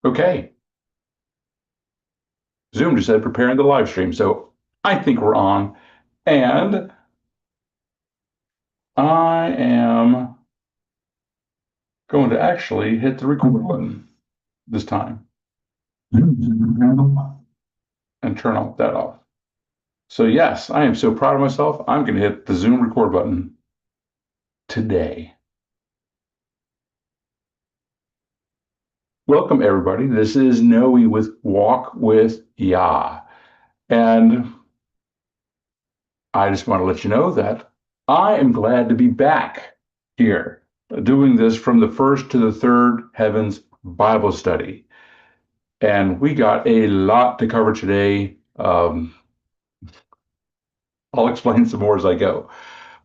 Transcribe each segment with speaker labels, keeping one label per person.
Speaker 1: Okay, Zoom just said preparing the live stream. So I think we're on. And I am going to actually hit the record button this time and turn all that off. So yes, I am so proud of myself. I'm going to hit the Zoom record button today. Welcome everybody. This is Noe with Walk with Yah. And I just want to let you know that I am glad to be back here doing this from the first to the third heavens Bible study. And we got a lot to cover today. I'll explain some more as I go,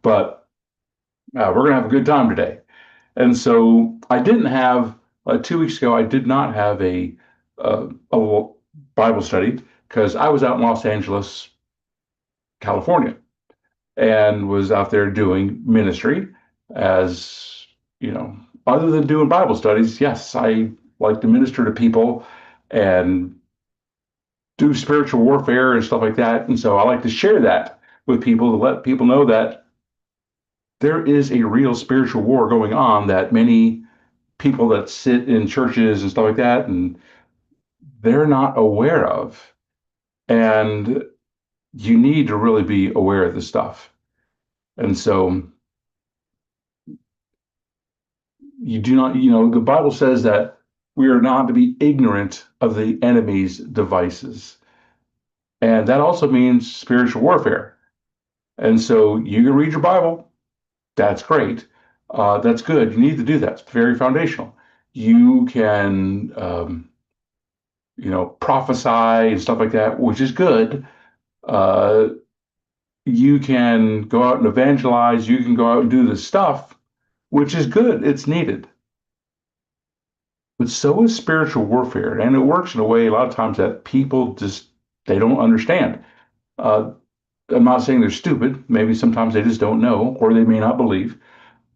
Speaker 1: but we're going to have a good time today. And so I didn't have, 2 weeks ago, I did not have a Bible study because I was out in Los Angeles, California, and was out there doing ministry as, you know, other than doing Bible studies. Yes, I like to minister to people and do spiritual warfare and stuff like that. And so I like to share that with people to let people know that there is a real spiritual war going on that many people that sit in churches and stuff like that, and they're not aware of. And you need to really be aware of this stuff. And so you do not, the Bible says that we are not to be ignorant of the enemy's devices. And that also means spiritual warfare. And so you can read your Bible. That's great. That's good. You need to do that. It's very foundational. You can, prophesy and stuff like that, which is good. Uh, you can go out and evangelize. You can go out and do this stuff, which is good. It's needed. But so is spiritual warfare, and it works in a way a lot of times that people just they don't understand. Uh, I'm not saying they're stupid. Maybe sometimes they just don't know, or they may not believe.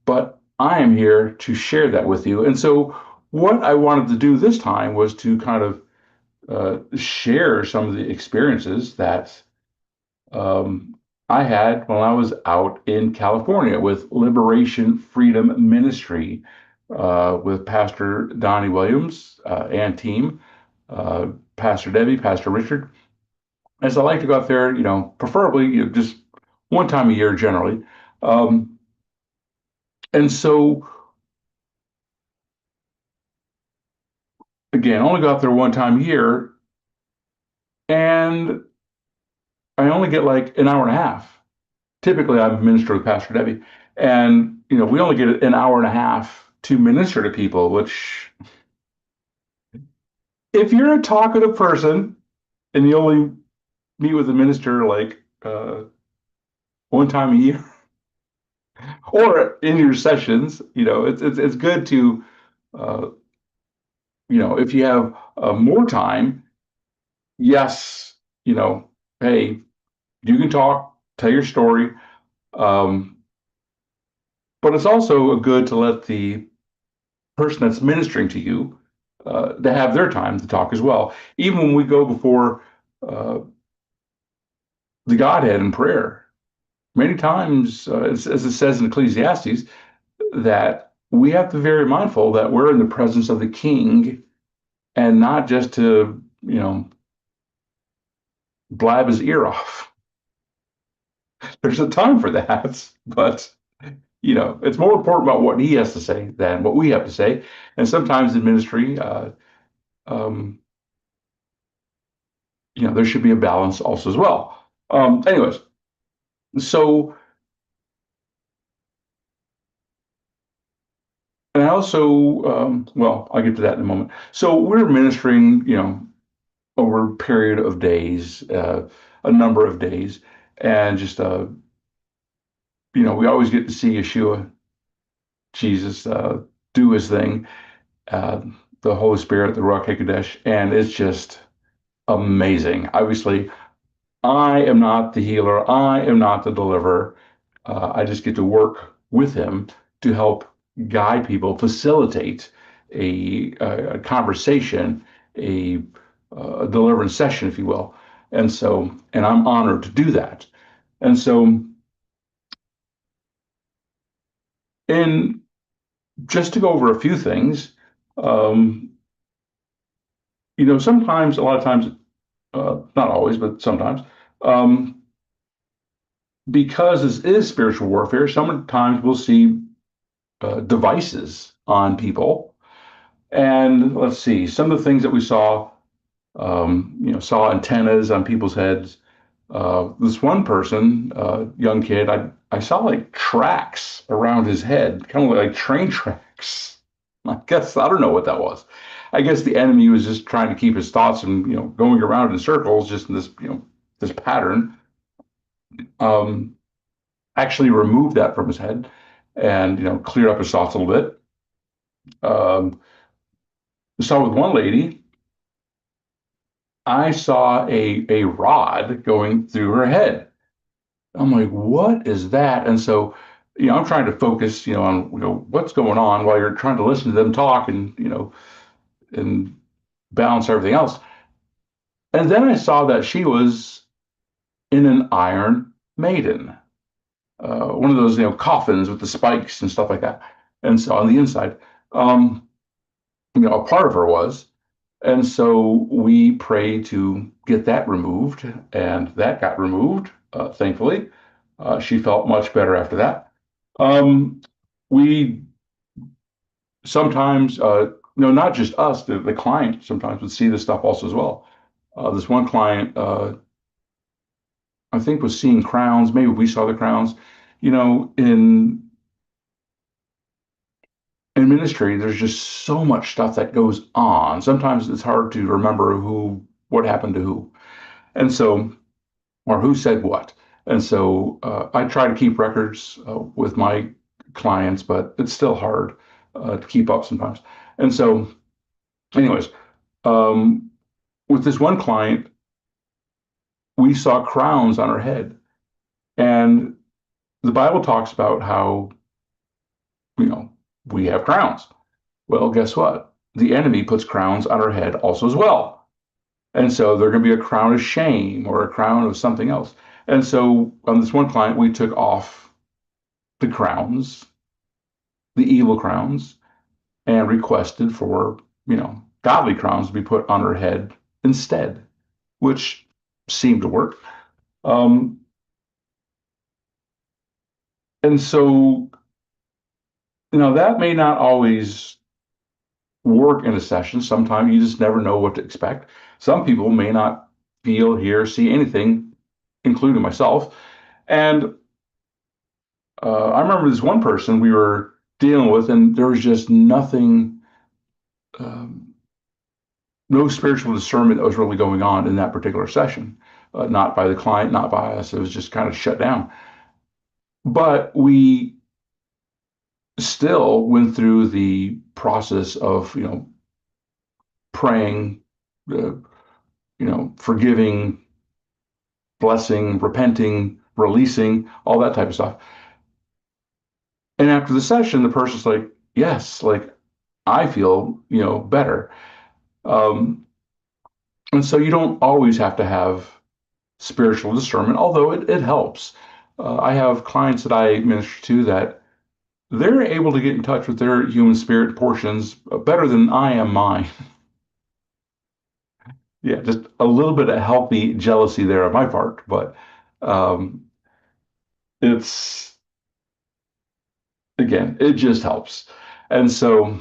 Speaker 1: But I am here to share that with you. And so, what I wanted to do this time was to kind of share some of the experiences that um, I had when I was out in California with Liberation Freedom Ministry with Pastor Donnie Williams and team, Pastor Debbie, Pastor Richard. As I like to go out there, preferably just one time a year generally. Um, and so, again, I only go out there one time a year, and I only get like an hour and a half. Typically, I'm a minister with Pastor Debbie, and we only get an hour and a half to minister to people. Which, if you're a talkative person and you only meet with the minister like one time a year or in your sessions, it's good to uh, if you have more time, yes, hey, you can talk, tell your story. Um, but it's also good to let the person that's ministering to you to have their time to talk as well. Even when we go before uh, the Godhead in prayer, many times, as it says in Ecclesiastes, that we have to be very mindful that we're in the presence of the King and not just to, blab his ear off. There's a time for that, but it's more important about what he has to say than what we have to say. And sometimes in ministry, um, there should be a balance also as well. Anyways, so, and I also, well, I'll get to that in a moment. So we're ministering, over a period of days, a number of days, and just, we always get to see Yeshua, Jesus, do his thing, uh, the Holy Spirit, the req'd, and it's just amazing. Obviously, I am not the healer. I am not the deliverer. I just get to work with him to help guide people, facilitate. a conversation, a deliverance session, if you will. And so, and I'm honored to do that. And so, and just to go over a few things, um, sometimes, a lot of times, not always, but sometimes, um, because this is spiritual warfare, sometimes we'll see devices on people. And let's see, some of the things that we saw, saw antennas on people's heads. This one person, young kid, I saw like tracks around his head, kind of like train tracks. I guess I don't know what that was. I guess the enemy was just trying to keep his thoughts and going around in circles, just in this pattern. Um, Actually removed that from his head, and cleared up his thoughts a little bit. So with one lady, I saw a rod going through her head. I'm like, what is that? And so, I'm trying to focus, on what's going on while you're trying to listen to them talk and and balance everything else. And then I saw that she was in an iron maiden, one of those coffins with the spikes and stuff like that. And so on the inside, um, a part of her was. And so we prayed to get that removed, and that got removed, thankfully. She felt much better after that. We sometimes, not just us, the client sometimes would see this stuff also as well. This one client, I think, was seeing crowns. Maybe we saw the crowns. In ministry, there's just so much stuff that goes on. Sometimes it's hard to remember what happened to who. And so, or who said what. And so I try to keep records with my clients, but it's still hard to keep up sometimes. And so, anyways, um, with this one client, we saw crowns on her head. And the Bible talks about how, you know, we have crowns. Well, guess what? The enemy puts crowns on her head also as well. And so they're going to be a crown of shame or a crown of something else. And so on this one client, we took off the crowns, the evil crowns, and requested for, godly crowns to be put on her head instead, which seemed to work. Um, and so, that may not always work in a session. Sometimes you just never know what to expect. Some people may not feel, hear, see anything, including myself. And I remember this one person we were dealing with, and there was just nothing, um, no spiritual discernment that was really going on in that particular session. Not by the client, not by us. It was just kind of shut down. But we still went through the process of, praying, uh, forgiving, blessing, repenting, releasing, all that type of stuff. And after the session, the person's like, yes, like I feel, better. Um, and so you don't always have to have spiritual discernment, although it helps. I have clients that I minister to that they're able to get in touch with their human spirit portions better than I am mine. Yeah, just a little bit of healthy jealousy there on my part, but um, it's again, it just helps. And so,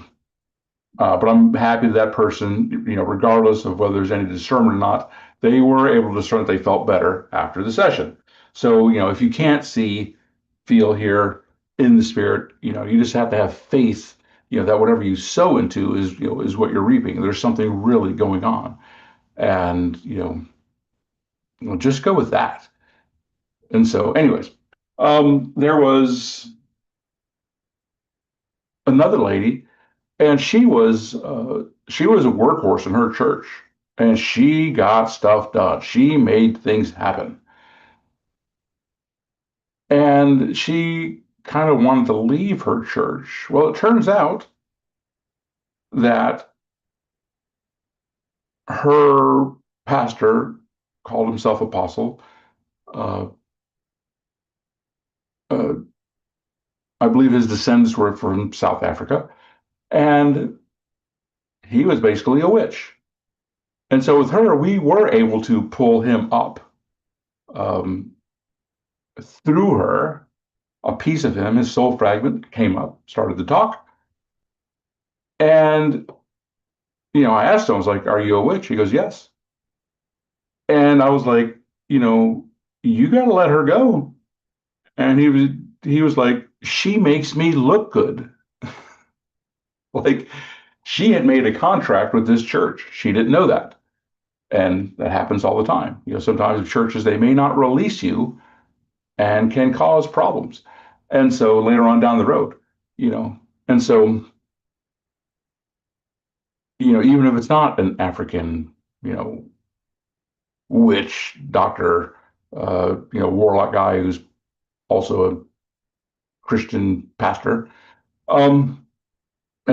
Speaker 1: but I'm happy that person, regardless of whether there's any discernment or not, they were able to discern that they felt better after the session. So, if you can't see, feel, hear in the spirit, you just have to have faith, that whatever you sow into is what you're reaping. There's something really going on. And, just go with that. And so, anyways, there was another lady, and she was a workhorse in her church, and she got stuff done. She made things happen, and she kind of wanted to leave her church. Well, it turns out that her pastor called himself apostle. Uh, uh, I believe his descendants were from South Africa, and he was basically a witch. And so with her, we were able to pull him up um, through her. A piece of him, his soul fragment, came up, started to talk, and I asked him, I was like, "Are you a witch?" He goes, "Yes." And I was like, you know, "You got to let her go." And he was like, "She makes me look good." Like she had made a contract with this church. She didn't know that. And that happens all the time. Sometimes churches, they may not release you and can cause problems. And so later on down the road, you know, and so, even if it's not an African, you know, witch doctor, warlock guy who's also a Christian pastor. And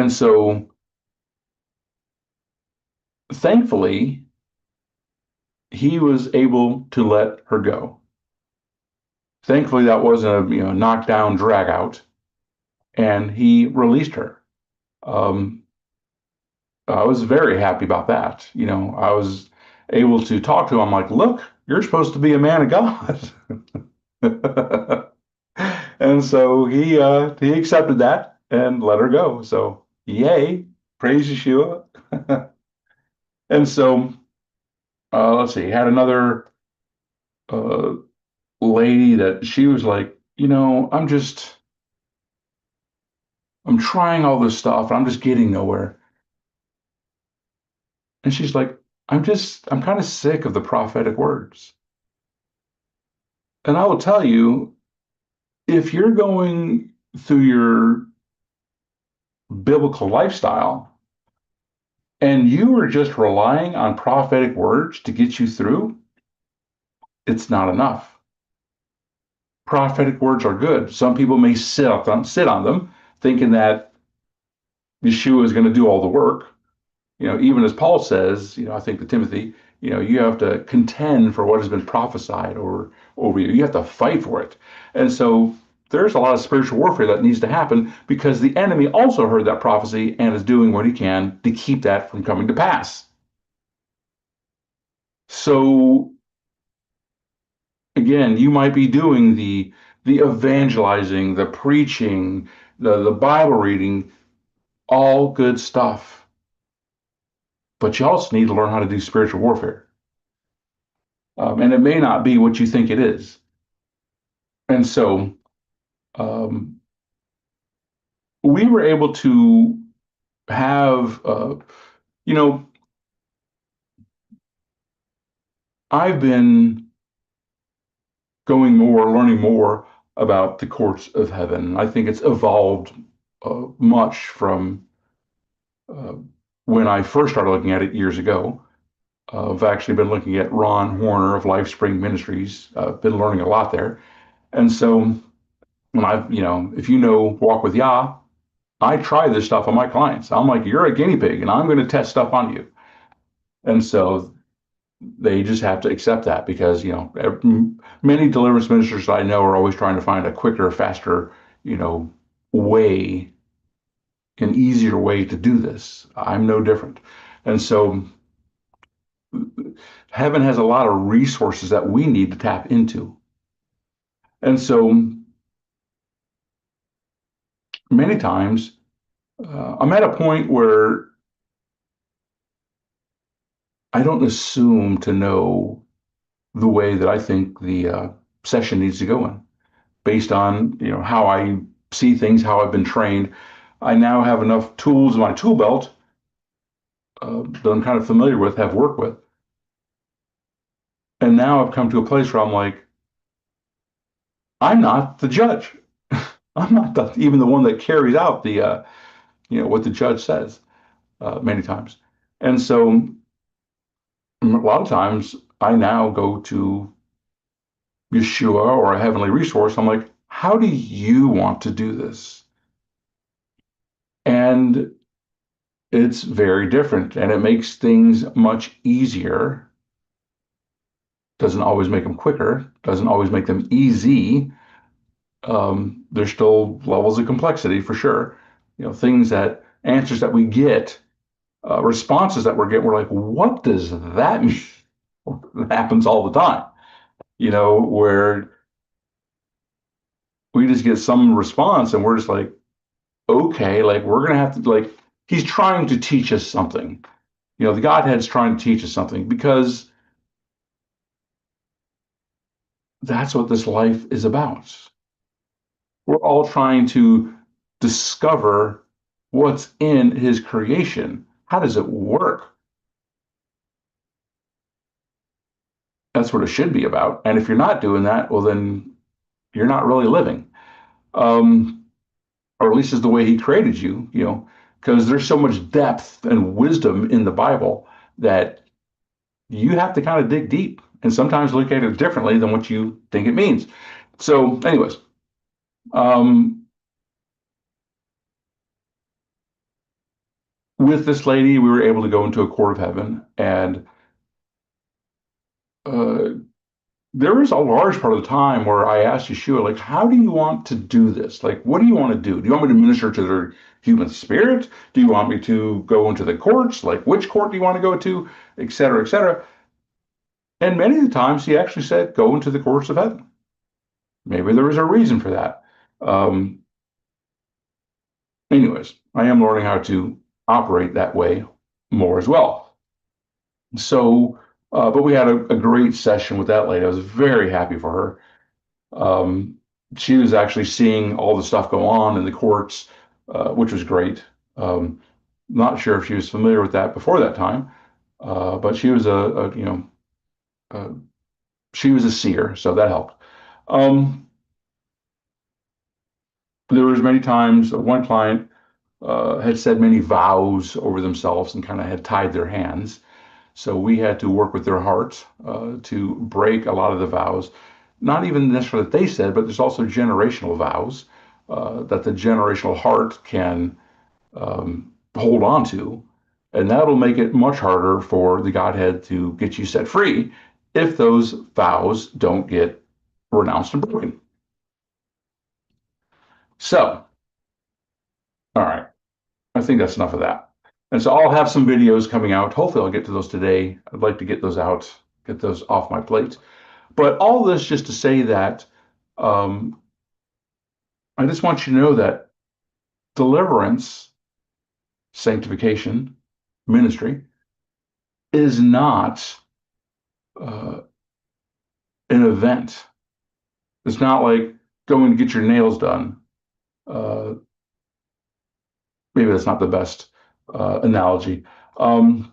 Speaker 1: so thankfully, he was able to let her go. Thankfully, that wasn't a knockdown drag out, and he released her. Um, I was very happy about that. I was able to talk to him. I'm like, "Look, you're supposed to be a man of God." And so he accepted that and let her go. So yay, praise Yeshua. And so let's see, had another uh, lady that she was like, I'm trying all this stuff. I'm just getting nowhere. And she's like, I'm kind of sick of the prophetic words. And I will tell you, if you're going through your biblical lifestyle and you are just relying on prophetic words to get you through, it's not enough. Prophetic words are good. Some people may sit on them, thinking that Yeshua is going to do all the work. Even as Paul says, I think to Timothy, you have to contend for what has been prophesied over you. You have to fight for it. And so there's a lot of spiritual warfare that needs to happen because the enemy also heard that prophecy and is doing what he can to keep that from coming to pass. So again, you might be doing the evangelizing, the preaching, the Bible reading, all good stuff. But you also need to learn how to do spiritual warfare. And it may not be what you think it is. And so um, we were able to have, you know, I've been learning more about the courts of heaven. I think it's evolved much from uh, when I first started looking at it years ago. I've actually been looking at Ron Horner of LifeSpring Ministries. Been learning a lot there. And so when if Walk with Yah, I try this stuff on my clients. I'm like, "You're a guinea pig, and I'm going to test stuff on you." And so they just have to accept that because many deliverance ministers that I know are always trying to find a quicker, faster, way, an easier way to do this. I'm no different. And so heaven has a lot of resources that we need to tap into. And so many times I'm at a point where I don't assume to know the way that I think the session needs to go in, based on how I see things, how I've been trained. I now have enough tools in my tool belt that I'm kind of familiar with, have worked with, and now I've come to a place where I'm like, I'm not the judge. I'm not even the one that carries out the what the judge says many times, and so a lot of times I now go to Yeshua or a heavenly resource. I'm like, how do you want to do this? And It's very different, and it makes things much easier. Doesn't always make them quicker, doesn't always make them easy. There's still levels of complexity for sure. Things that answers that we get, responses that we're getting, we're like, what does that mean? It happens all the time, where we just get some response and we're just like, okay, like we're gonna have to like he's trying to teach us something. The Godhead's trying to teach us something because that's what this life is about. We're all trying to discover what's in his creation. How does it work? That's what it should be about. And if you're not doing that, well, then you're not really living. Or at least is the way he created you, because there's so much depth and wisdom in the Bible that you have to kind of dig deep and sometimes look at it differently than what you think it means. So, anyways, um, with this lady, we were able to go into a court of heaven, and uh, there was a large part of the time where I asked Yeshua, like, how do you want to do this? Like, what do you want to do? Do you want me to minister to their human spirit? Do you want me to go into the courts? Like, which court do you want to go to? Et cetera, et cetera. And many of the times he actually said, go into the courts of heaven. Maybe there was a reason for that. Um, anyways, I am learning how to operate that way more as well. So, but we had a great session with that lady. I was very happy for her. Um, she was actually seeing all the stuff go on in the courts, which was great. Not sure if she was familiar with that before that time, but she was uh, she was a seer, so that helped. Um, there was many times one client had said many vows over themselves and kind of had tied their hands. So we had to work with their hearts to break a lot of the vows. Not even necessarily that they said, but there's also generational vows that the generational heart can hold on to. And that'll make it much harder for the Godhead to get you set free if those vows don't get renounced and broken. So, all right, I think that's enough of that. And so I'll have some videos coming out. Hopefully, I'll get to those today. I'd like to get those out, get those off my plate. But all this just to say that um, I just want you to know that deliverance, sanctification, ministry is not uh, an event. It's not like going to get your nails done. Uh, Maybe that's not the best analogy. Um,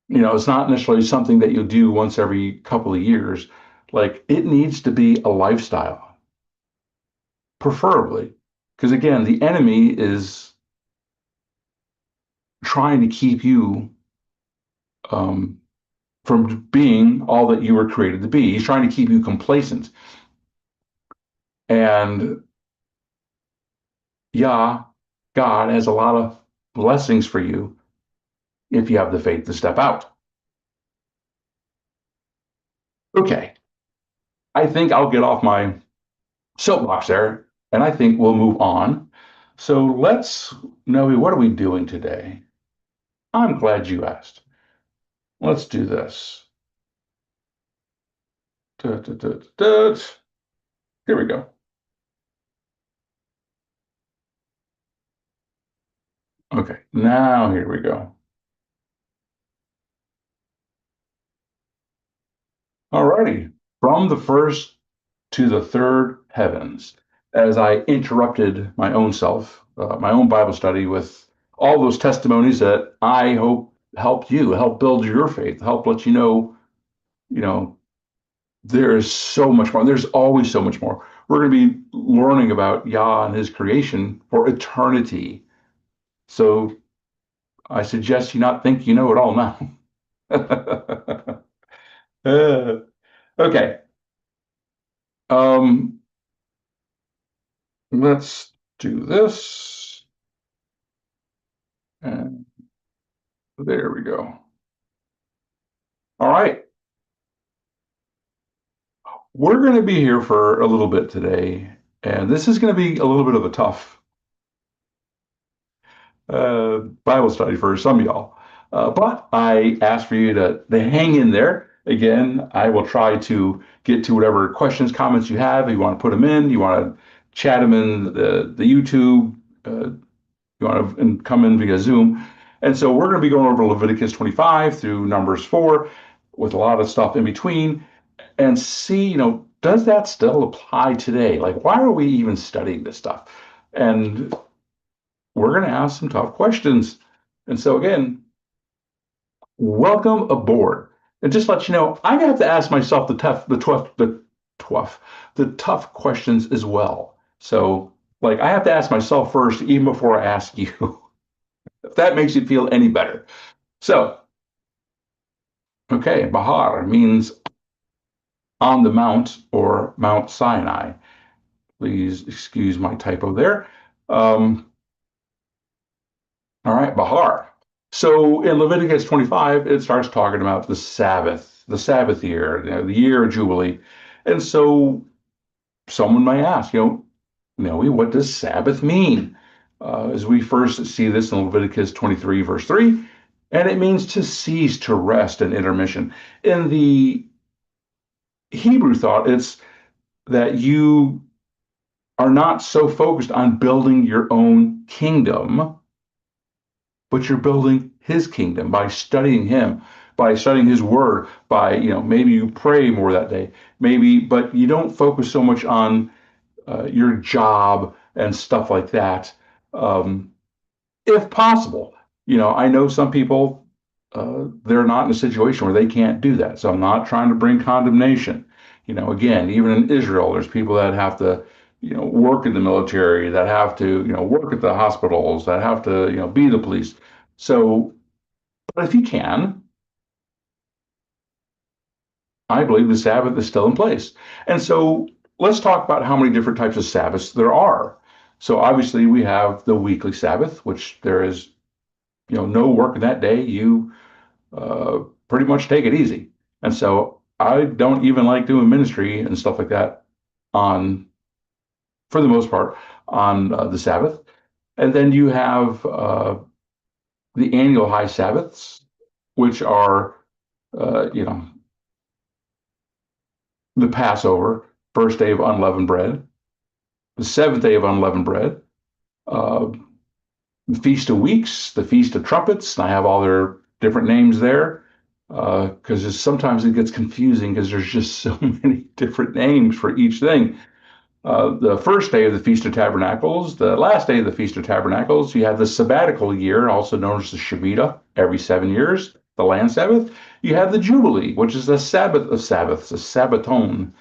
Speaker 1: it's not necessarily something that you'll do once every couple of years. Like it needs to be a lifestyle, preferably, because again, the enemy is trying to keep you um, from being all that you were created to be. He's trying to keep you complacent. And yeah, God has a lot of blessings for you if you have the faith to step out. Okay, I think I'll get off my soapbox there, and I think we'll move on. So let's, Noe, what are we doing today? I'm glad you asked. Let's do this. Here we go. Okay, now here we go. Alrighty, from the first to the third heavens, as I interrupted my own self, my own Bible study with all those testimonies that I hope help you, help build your faith, help let you know, there is so much more. There's always so much more. We're going to be learning about Yah and his creation for eternity. So I suggest you not think you know it all now. Okay. Um, let's do this. There we go. All right. We're going to be here for a little bit today, and this is going to be a little bit of a tough Bible study for some of y'all. But I ask for you to hang in there. Again, I will try to get to whatever questions, comments you have. You want to put them in, you want to chat them in the YouTube, you want to come in via Zoom. And so we're going to be going over Leviticus 25 through Numbers 4 with a lot of stuff in between and see, does that still apply today? Like, why are we even studying this stuff? And we're going to ask some tough questions. And so, again, welcome aboard. And just let you know, I have to ask myself the tough questions as well. So, like, I have to ask myself first, even before I ask you, if that makes you feel any better. So, okay, Bahar means on the mount or Mount Sinai. Please excuse my typo there. All right, Bahar. So in Leviticus 25, it starts talking about the Sabbath year, the year of Jubilee. And so someone might ask, Noe, what does Sabbath mean? As we first see this in Leviticus 23, verse 3, and it means to cease, to rest, and intermission. In the Hebrew thought, it's that you are not so focused on building your own kingdom, but you're building his kingdom by studying him, by studying his word, by, maybe you pray more that day, maybe, but you don't focus so much on your job and stuff like that. If possible, I know some people, they're not in a situation where they can't do that. So I'm not trying to bring condemnation. Again, even in Israel, there's people that have to, work in the military, that have to, work at the hospitals, that have to, be the police. So, but if you can, I believe the Sabbath is still in place. And so let's talk about how many different types of Sabbaths there are. So obviously we have the weekly Sabbath, which there is, no work in that day. You pretty much take it easy. And so I don't even like doing ministry and stuff like that on, for the most part, on the Sabbath. And then you have the annual high Sabbaths, which are, you know, the Passover, first day of unleavened bread, the seventh day of unleavened bread, uh, the Feast of Weeks, the Feast of Trumpets. And I have all their different names there because sometimes it gets confusing because there's just so many different names for each thing. The first day of the Feast of Tabernacles, the last day of the Feast of Tabernacles, you have the sabbatical year, also known as the Shemitah, every 7 years, the land Sabbath. You have the Jubilee, which is the Sabbath of Sabbaths, the Sabbaton,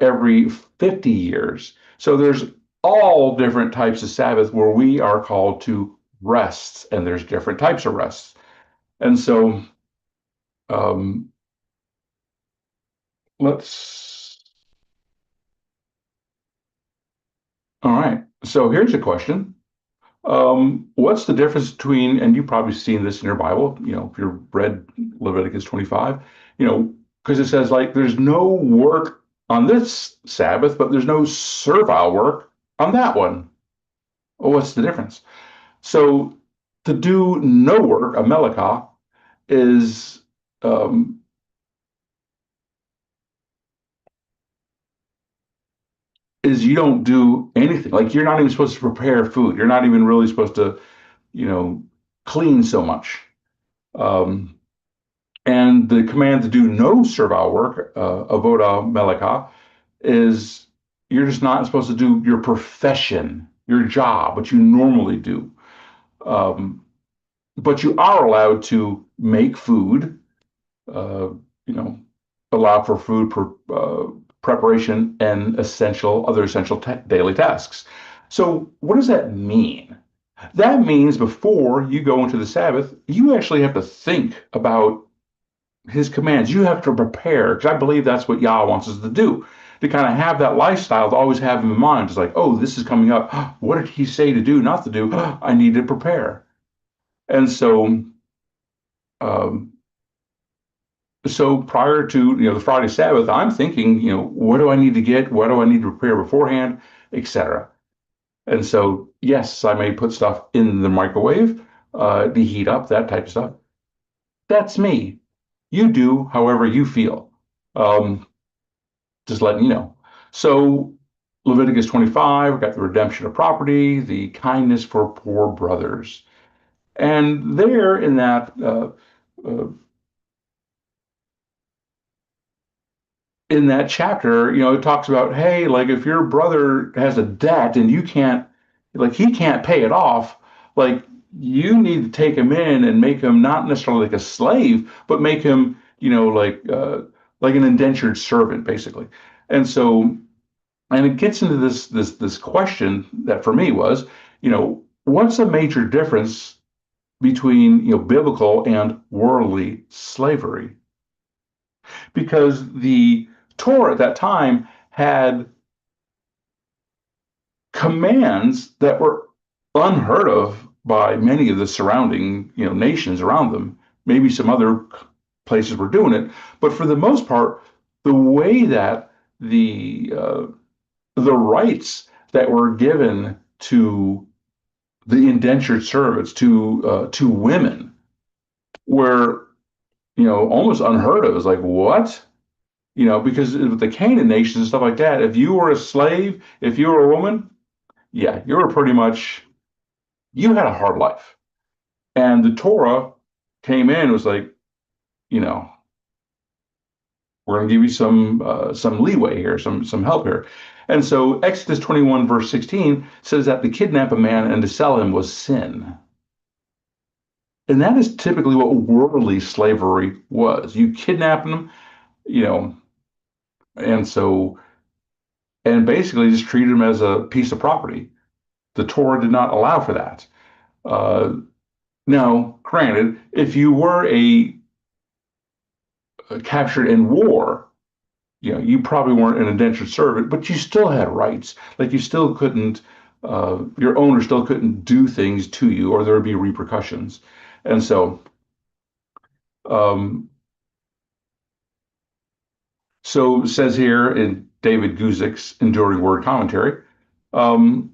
Speaker 1: every 50 years. So there's all different types of Sabbath where we are called to rest, and there's different types of rests. And so um, let's, all right. So here's a question. What's the difference between, and you've probably seen this in your Bible, if you've read Leviticus 25, because it says like there's no work on this Sabbath, but there's no servile work on that one. Well, what's the difference? So to do no work, a melekah, is um, is you don't do anything. Like you're not even supposed to prepare food. You're not even really supposed to, you know, clean so much. Um, and the command to do no servile work, avoda melekah, is you're just not supposed to do your profession, your job, what you normally do. Um, but you are allowed to make food, uh, you know, allow for food preparation and other essential daily tasks. So, what does that mean? That means before you go into the Sabbath, you actually have to think about his commands. You have to prepare, because I believe that's what Yah wants us to do, to kind of have that lifestyle, to always have him in mind. It's like, oh, this is coming up. What did he say to do, not to do? I need to prepare. And so Um, so prior to the Friday Sabbath, I'm thinking, what do I need to get? What do I need to prepare beforehand, etc. And so, yes, I may put stuff in the microwave to heat up, that type of stuff. That's me. You do however you feel. Um, just letting you know. So, Leviticus 25, we've got the redemption of property, the kindness for poor brothers. And there uh, in that chapter, it talks about, hey, like if your brother has a debt and he can't pay it off, like you need to take him in and make him not necessarily like a slave, but make him, like an indentured servant, basically. And so, and it gets into this question that for me was, what's a major difference between biblical and worldly slavery? Because the Torah at that time had commands that were unheard of by many of the surrounding nations around them. Maybe some other places were doing it, but for the most part, the way that the rights that were given to the indentured servants to women were almost unheard of. It was like, what? Because with the Canaan nations and stuff like that, if you were a slave, if you were a woman, yeah, you were pretty much, you had a hard life. And the Torah came in and was like, you know, we're going to give you some leeway here, some help here. And so Exodus 21 verse 16 says that to kidnap a man and to sell him was sin. And that is typically what worldly slavery was. You kidnap them, you know, and so and basically just treated them as a piece of property. The Torah did not allow for that. Uh, Now, granted, if you were captured in war, you probably weren't an indentured servant, but you still had rights. Like you still couldn't, your owner still couldn't do things to you, or there would be repercussions. And um, so it says here in David Guzik's Enduring Word Commentary um,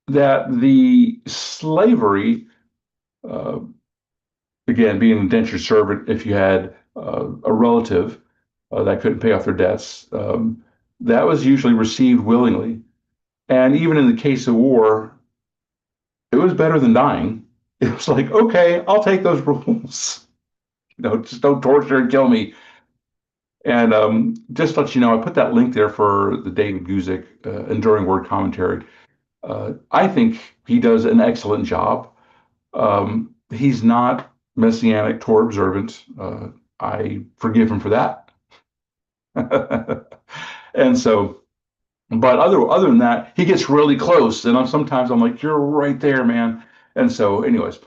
Speaker 1: that the slavery, uh, again, being an indentured servant, if you had a relative that couldn't pay off their debts, that was usually received willingly. And even in the case of war, it was better than dying. It was like, okay, I'll take those rules. Just don't torture and kill me. And just to let you know, I put that link there for the David Guzik Enduring Word Commentary. I think he does an excellent job. He's not messianic Torah observant. I forgive him for that. And so, but other than that, he gets really close, and sometimes I'm like, "You're right there, man." And so, anyways,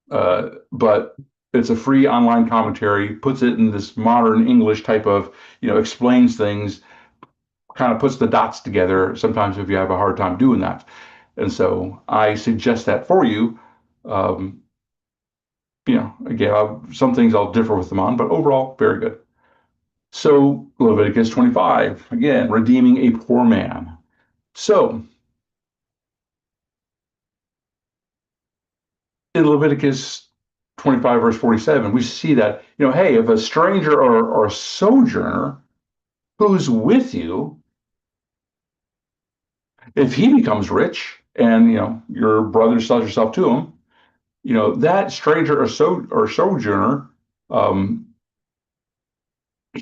Speaker 1: but it's a free online commentary, puts it in this modern English type of, explains things, kind of puts the dots together. Sometimes if you have a hard time doing that, and so I suggest that for you. Um, Again, some things I'll differ with them on, but overall, very good. So Leviticus 25, again, redeeming a poor man. So in Leviticus 25, verse 47, we see that, hey, if a stranger or a sojourner who's with you, if he becomes rich and, your brother sells yourself to him, that stranger or sojourner, um,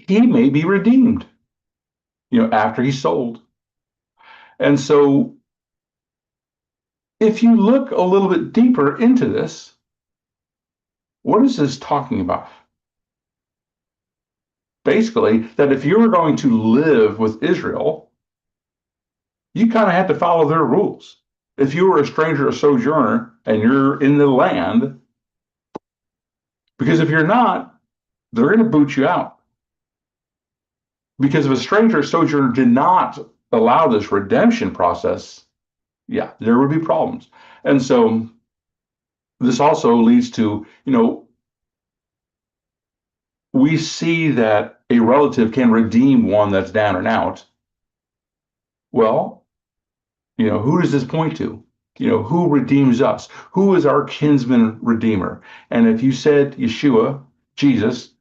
Speaker 1: he may be redeemed, after he's sold. And so if you look a little bit deeper into this, what is this talking about? Basically, that if you were going to live with Israel, you kind of had to follow their rules. If you were a stranger or sojourner and you're in the land, because if you're not, they're going to boot you out. Because if a stranger or sojourner did not allow this redemption process, yeah, there would be problems. And so this also leads to, we see that a relative can redeem one that's down and out. Well, who does this point to? Who redeems us? Who is our kinsman redeemer? And if you said Yeshua, Jesus,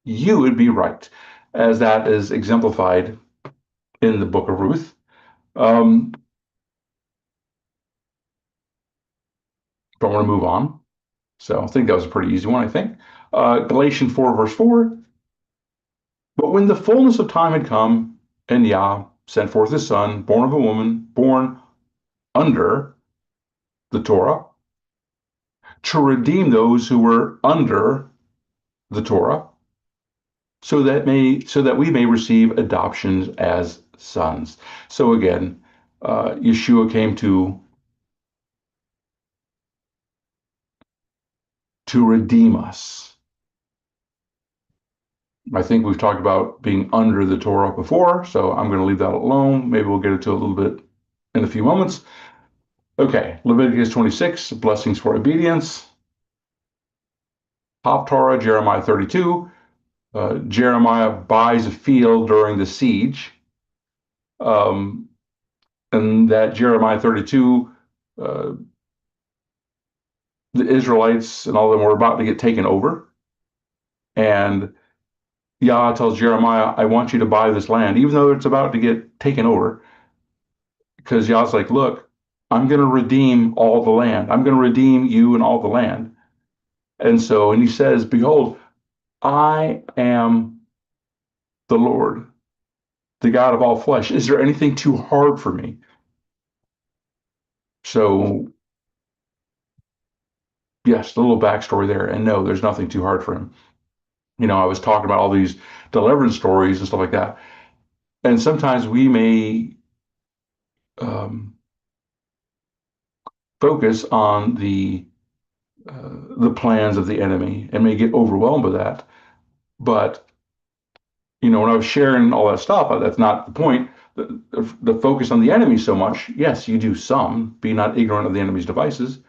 Speaker 1: you would be right, as that is exemplified in the book of Ruth. Don't want to move on. So I think that was a pretty easy one, I think. Galatians 4, verse 4. But when the fullness of time had come, and Yah sent forth his son, born of a woman, born under the Torah, to redeem those who were under the Torah, so that we may receive adoptions as sons. So again, Yeshua came to redeem us. I think we've talked about being under the Torah before, so I'm going to leave that alone. Maybe we'll get into it a little bit in a few moments. Okay, Leviticus 26, blessings for obedience. Torah, Jeremiah 32. Jeremiah buys a field during the siege. And that Jeremiah 32, the Israelites and all of them were about to get taken over. And Yah tells Jeremiah, I want you to buy this land, even though it's about to get taken over. Because Yah's like, look, I'm going to redeem all the land. I'm going to redeem you and all the land. And he says, behold, I am the Lord, the God of all flesh. Is there anything too hard for me? So, yes, a little backstory there. And no, there's nothing too hard for him. I was talking about all these deliverance stories and stuff like that. And sometimes we may focus on the plans of the enemy and may get overwhelmed with that. But, when I was sharing all that stuff, that's not the point. The focus on the enemy so much. Yes, you do some. Be not ignorant of the enemy's devices.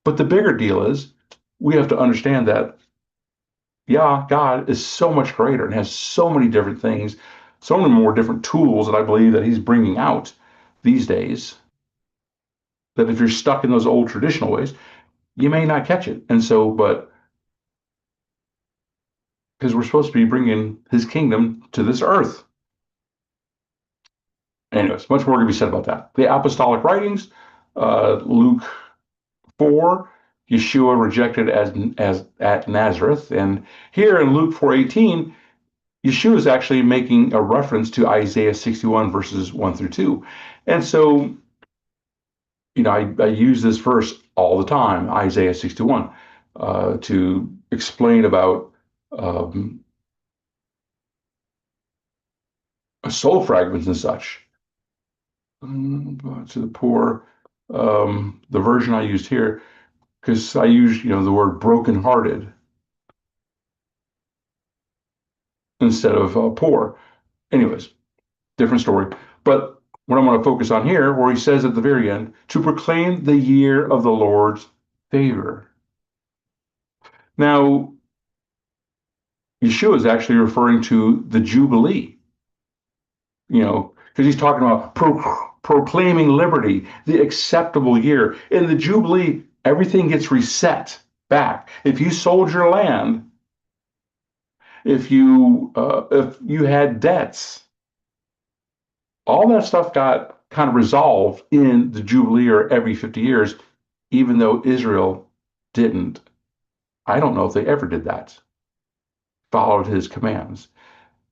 Speaker 1: But the bigger deal is we have to understand that, God is so much greater and has so many different things, so many more different tools that I believe that he's bringing out these days, that if you're stuck in those old traditional ways, you may not catch it. And so, but because we're supposed to be bringing his kingdom to this earth. Anyways, much more to be said about that. The apostolic writings, Luke 4, Yeshua rejected as at Nazareth. And here in Luke 4:18, Yeshua is actually making a reference to Isaiah 61, verses 1 through 2. And so, I use this verse all the time, Isaiah 61, to explain about soul fragments and such. To the poor, the version I used here, because I use, the word brokenhearted instead of poor. Anyways, different story. But what I'm going to focus on here, where he says at the very end, to proclaim the year of the Lord's favor. Now, Yeshua is actually referring to the Jubilee, because he's talking about proclaiming liberty, the acceptable year. In the Jubilee, everything gets reset back. If you sold your land, if you had debts, all that stuff got kind of resolved in the Jubilee or every 50 years, even though Israel didn't. I don't know if they ever did that, followed his commands.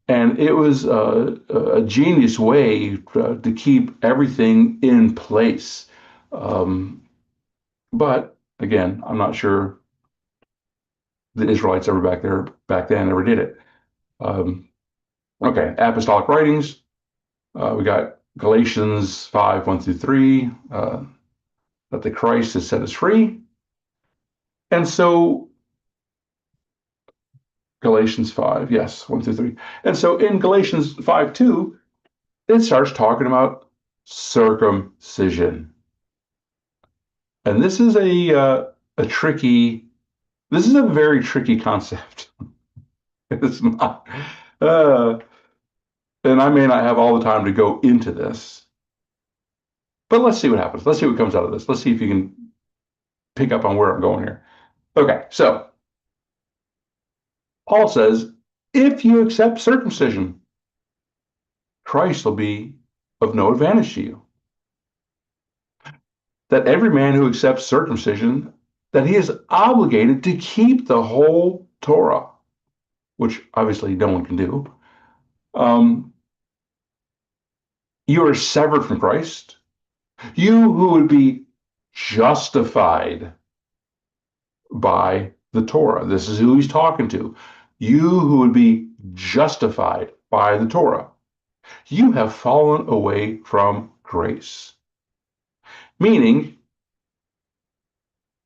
Speaker 1: And it was a genius way to keep everything in place. But again, I'm not sure the Israelites ever back then ever did it. Okay, apostolic writings. We got Galatians 5, 1 through 3, that the Christ has set us free. And so Galatians 5, yes, 1 through 3. And so in Galatians 5, 2, it starts talking about circumcision. And this is a very tricky concept. It's not. Uh, and I may not have all the time to go into this, but let's see what happens. Let's see what comes out of this. Let's see if you can pick up on where I'm going here. Okay, so Paul says, if you accept circumcision, Christ will be of no advantage to you. That every man who accepts circumcision, that he is obligated to keep the whole Torah, which obviously no one can do. You are severed from Christ. You who would be justified by the Torah. This is who he's talking to. You who would be justified by the Torah. You have fallen away from grace. Meaning,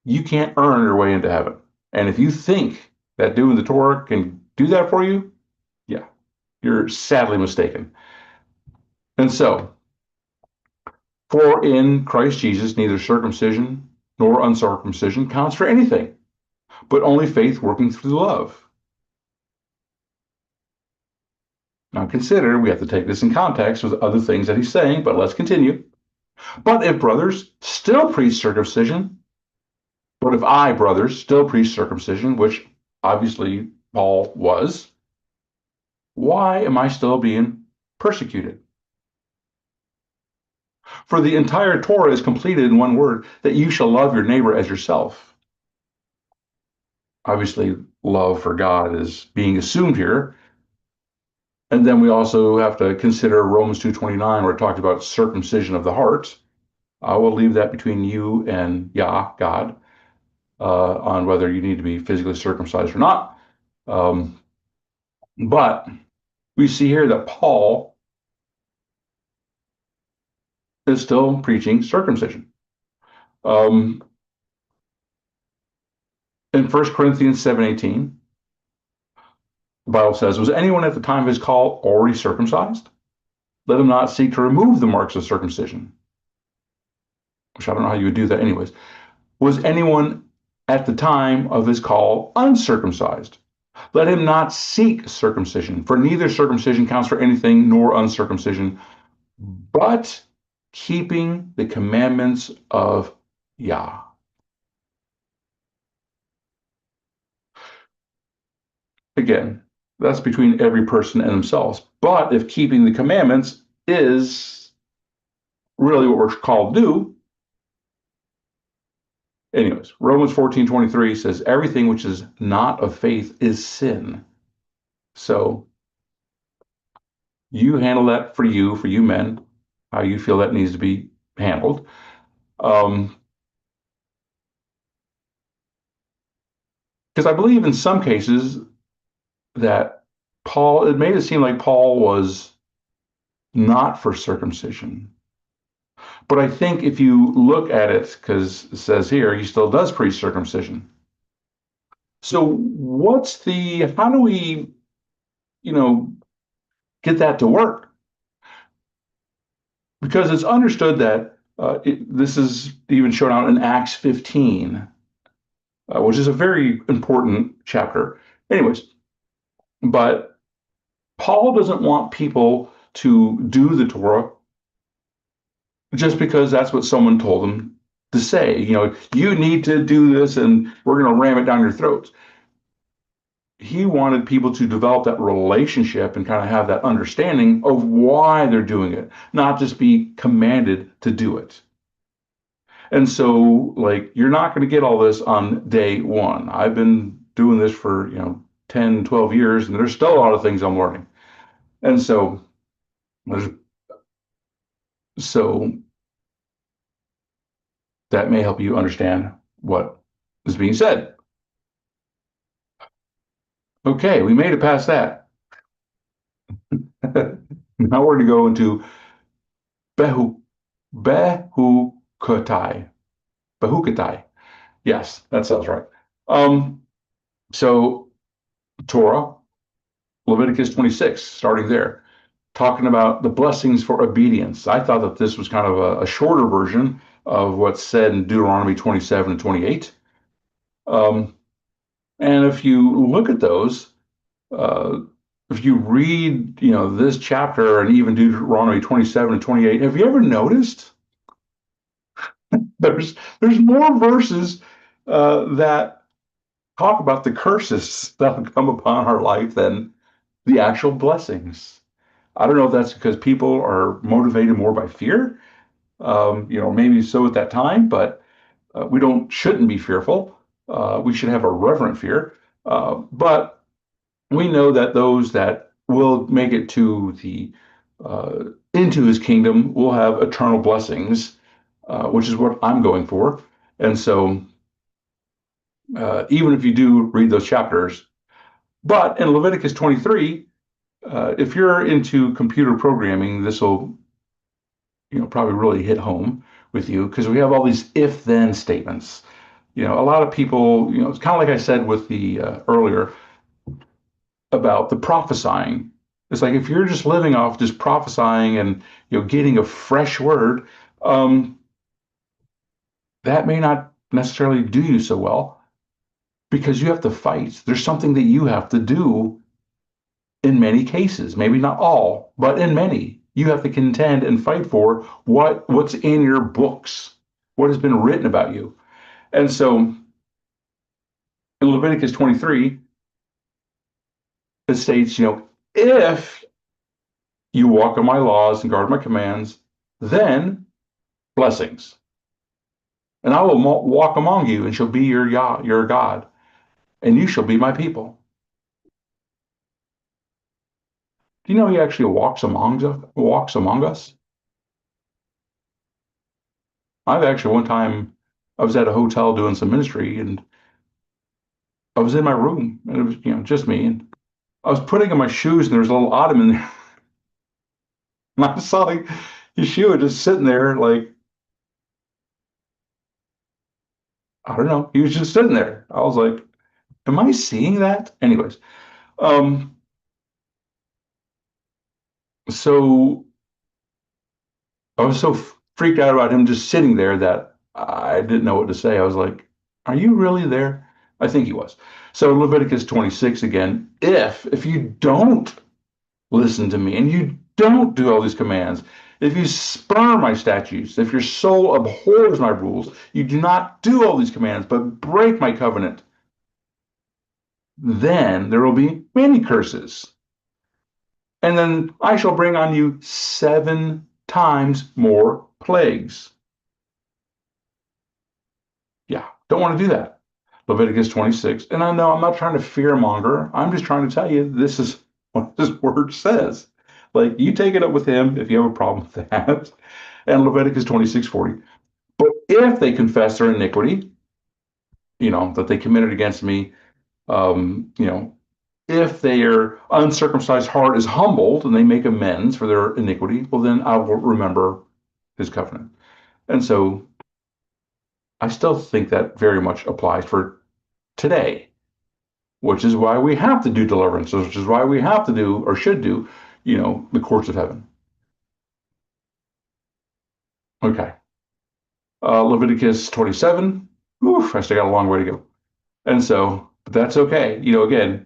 Speaker 1: you can't earn your way into heaven. And if you think that doing the Torah can do that for you, yeah, you're sadly mistaken. And so, for in Christ Jesus, neither circumcision nor uncircumcision counts for anything, but only faith working through love. Now consider, we have to take this in context with other things that he's saying, but let's continue. But if brothers still preach circumcision, but if I, brothers, still preach circumcision, which obviously Paul was, why am I still being persecuted? For the entire Torah is completed in one word, that you shall love your neighbor as yourself. Obviously, love for God is being assumed here. And then we also have to consider Romans 2:29, where it talked about circumcision of the heart. I will leave that between you and Yah, God, on whether you need to be physically circumcised or not. But we see here that Paul is still preaching circumcision. In 1 Corinthians 7:18, the Bible says, was anyone at the time of his call already circumcised? Let him not seek to remove the marks of circumcision. Which I don't know how you would do that anyways. Was anyone at the time of his call uncircumcised? Let him not seek circumcision, for neither circumcision counts for anything nor uncircumcision, but keeping the commandments of Yah. Again, that's between every person and themselves. But if keeping the commandments is really what we're called to do, anyways, Romans 14:23 says, everything which is not of faith is sin. So you handle that for you men, how you feel that needs to be handled. Because I believe in some cases that Paul, it made it seem like Paul was not for circumcision. But I think if you look at it, because it says here, he still does preach circumcision. So how do we, get that to work? Because it's understood that this is even shown out in Acts 15, which is a very important chapter. Anyways, but Paul doesn't want people to do the Torah just because that's what someone told them to say. You need to do this and we're going to ram it down your throats. He wanted people to develop that relationship and kind of have that understanding of why they're doing it, not just be commanded to do it. And so, you're not going to get all this on day one. I've been doing this for, 10, 12 years, and there's still a lot of things I'm learning. And so, so that may help you understand what is being said. Okay, we made it past that. Now we're going to go into Behukotai. Behukotai. Yes, that sounds right. So Torah, Leviticus 26, starting there, talking about the blessings for obedience. I thought that this was kind of a shorter version of what's said in Deuteronomy 27 and 28. And if you look at those, Uh, if you read, this chapter and even Deuteronomy 27 and 28, have you ever noticed there's more verses that talk about the curses that will come upon our life than the actual blessings? I don't know if that's because people are motivated more by fear. Maybe so at that time, but we shouldn't be fearful. We should have a reverent fear. But we know that those that will make it to the into his kingdom will have eternal blessings, which is what I'm going for. And so, even if you do read those chapters, but in Leviticus 23, if you're into computer programming, this will, probably really hit home with you because we have all these if-then statements. A lot of people, it's kind of like I said with the earlier about the prophesying. It's like if you're just living off just prophesying and getting a fresh word, um, that may not necessarily do you so well because you have to fight. There's something that you have to do in many cases, maybe not all, but in many. You have to contend and fight for what's in your books, what has been written about you. And so in Leviticus 23, it states, if you walk in my laws and guard my commands, then blessings. And I will walk among you and shall be your God, and you shall be my people. Do you know he actually walks among us? I've actually one time I was at a hotel doing some ministry and I was in my room and it was, just me. And I was putting on my shoes and there was a little ottoman there. And I saw like Yeshua just sitting there like, I don't know. He was just sitting there. I was like, am I seeing that? Anyways, um, so I was so freaked out about him just sitting there that I didn't know what to say. I was like, are you really there? I think he was. So Leviticus 26 again, if you don't listen to me and you don't do all these commands, if you spurn my statutes, if your soul abhors my rules, you do not do all these commands, but break my covenant, then there will be many curses. And then I shall bring on you 7 times more plagues. Yeah, don't want to do that. Leviticus 26. And I know I'm not trying to fearmonger. I'm just trying to tell you this is what this word says. Like you take it up with him if you have a problem with that. And Leviticus 26:40. But if they confess their iniquity, that they committed against me, um, you know, if their uncircumcised heart is humbled and they make amends for their iniquity, well, then I will remember his covenant. And so I still think that very much applies for today, which is why we have to do deliverance, which is why we have to do or should do, the courts of heaven. Okay. Leviticus 27. Oof, I still got a long way to go. And so, but that's okay. Again,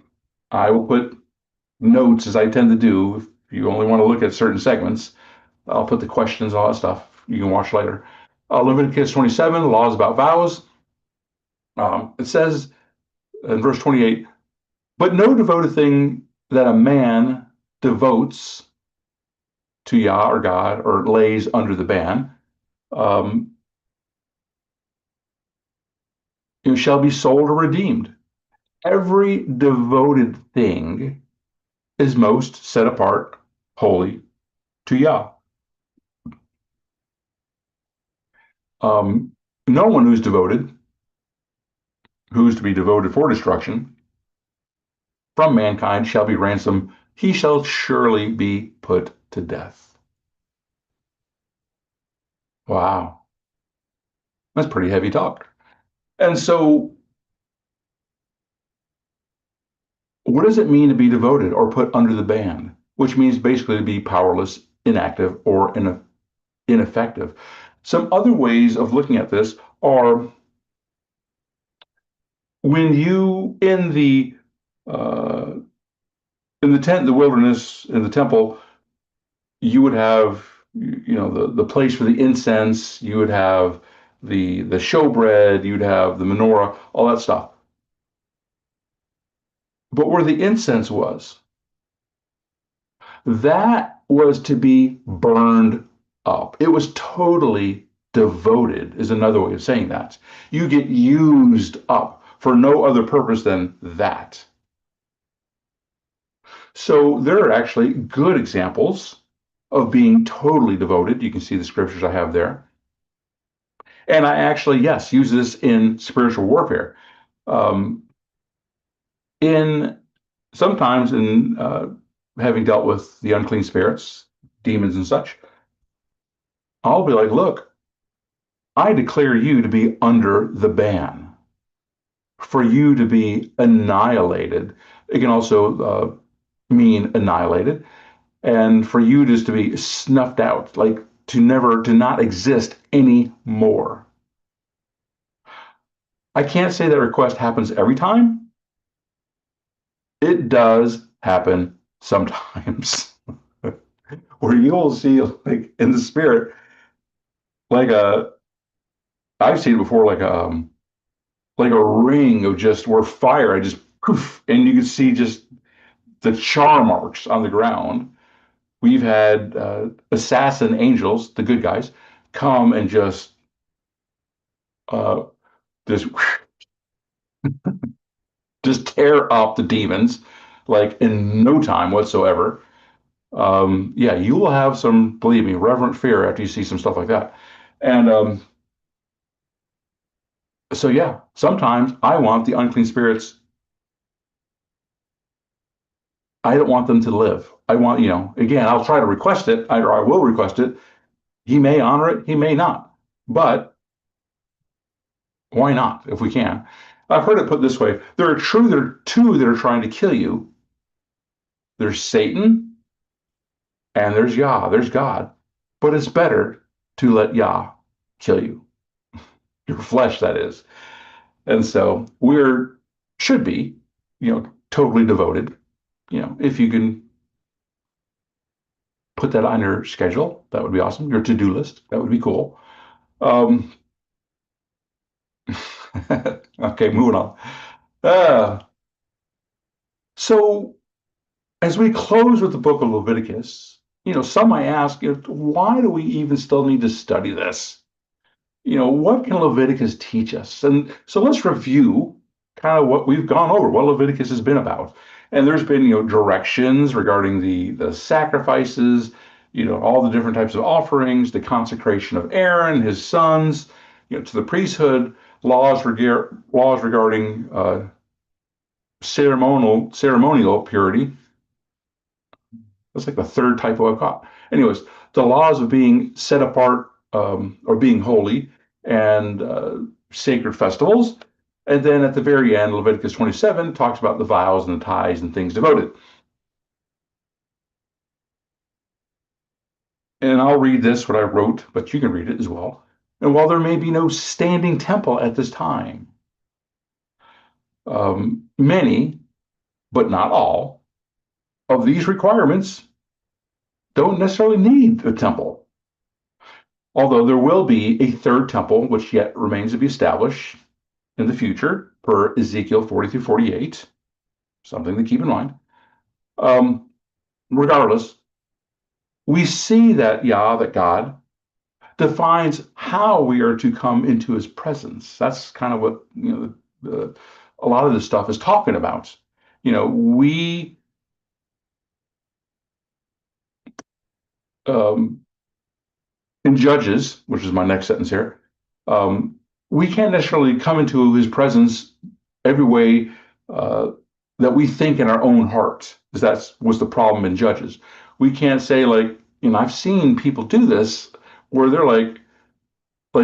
Speaker 1: I will put notes as I tend to do. If you only want to look at certain segments, I'll put the questions, all that stuff. You can watch later. Leviticus 27, laws about vows. It says in verse 28, but no devoted thing that a man devotes to Yah or God or lays under the ban, um, shall be sold or redeemed. Every devoted thing is most set apart, holy to Yah. No one who's devoted, who's to be devoted for destruction, from mankind shall be ransomed. He shall surely be put to death. Wow, that's pretty heavy talk. And so, what does it mean to be devoted or put under the ban? Which means basically to be powerless, inactive, or ineffective. Some other ways of looking at this are when you, in the uh, In the tent, the wilderness, in the temple, you would have, the place for the incense, you would have the showbread, you'd have the menorah, all that stuff. But where the incense was, that was to be burned up. It was totally devoted, is another way of saying that. You get used up for no other purpose than that. So there are actually good examples of being totally devoted. You can see the scriptures I have there. And I actually, yes, use this in spiritual warfare. Um, in sometimes in having dealt with the unclean spirits, demons and such, I'll be like, look, I declare you to be under the ban, for you to be annihilated. It can also mean annihilated, and for you just to be snuffed out, like to not exist anymore. I can't say that request happens every time. It does happen sometimes, where you will see, like in the spirit, like I've seen it before, like a ring of just where fire, I just poof, and you can see just the char marks on the ground. We've had assassin angels, the good guys, come and uh, just just tear up the demons like in no time whatsoever. Yeah, you will have some, believe me, reverent fear after you see some stuff like that. And so, yeah, sometimes I want the unclean spirits, I don't want them to live. I want, again, I'll try to request it, or I will request it. He may honor it, he may not. But why not if we can? I've heard it put this way: there are two that are trying to kill you. There's Satan and there's Yah, there's God. But it's better to let Yah kill you. Your flesh, that is. And so we're should be, totally devoted. If you can put that on your schedule, that would be awesome. Your to-do list, that would be cool. Um, okay, moving on. Uh, so as we close with the book of Leviticus, some might ask, why do we even still need to study this? What can Leviticus teach us? And so let's review kind of what we've gone over, what Leviticus has been about. And there's been, directions regarding the sacrifices, all the different types of offerings, the consecration of Aaron, his sons, to the priesthood, laws regarding ceremonial purity. That's like the third typo I've caught. Anyways, the laws of being set apart or being holy and sacred festivals. And then at the very end, Leviticus 27 talks about the vows and the tithes and things devoted. And I'll read this, what I wrote, but you can read it as well. And while there may be no standing temple at this time, many, but not all, of these requirements don't necessarily need a temple. Although there will be a third temple, which yet remains to be established in the future, per Ezekiel 40 through 48, something to keep in mind. Regardless, we see that that God, defines how we are to come into his presence. That's kind of what, a lot of this stuff is talking about. We in Judges, which is my next sentence here, we can't necessarily come into his presence every way that we think in our own heart, because that was the problem in Judges. We can't say like, I've seen people do this where they're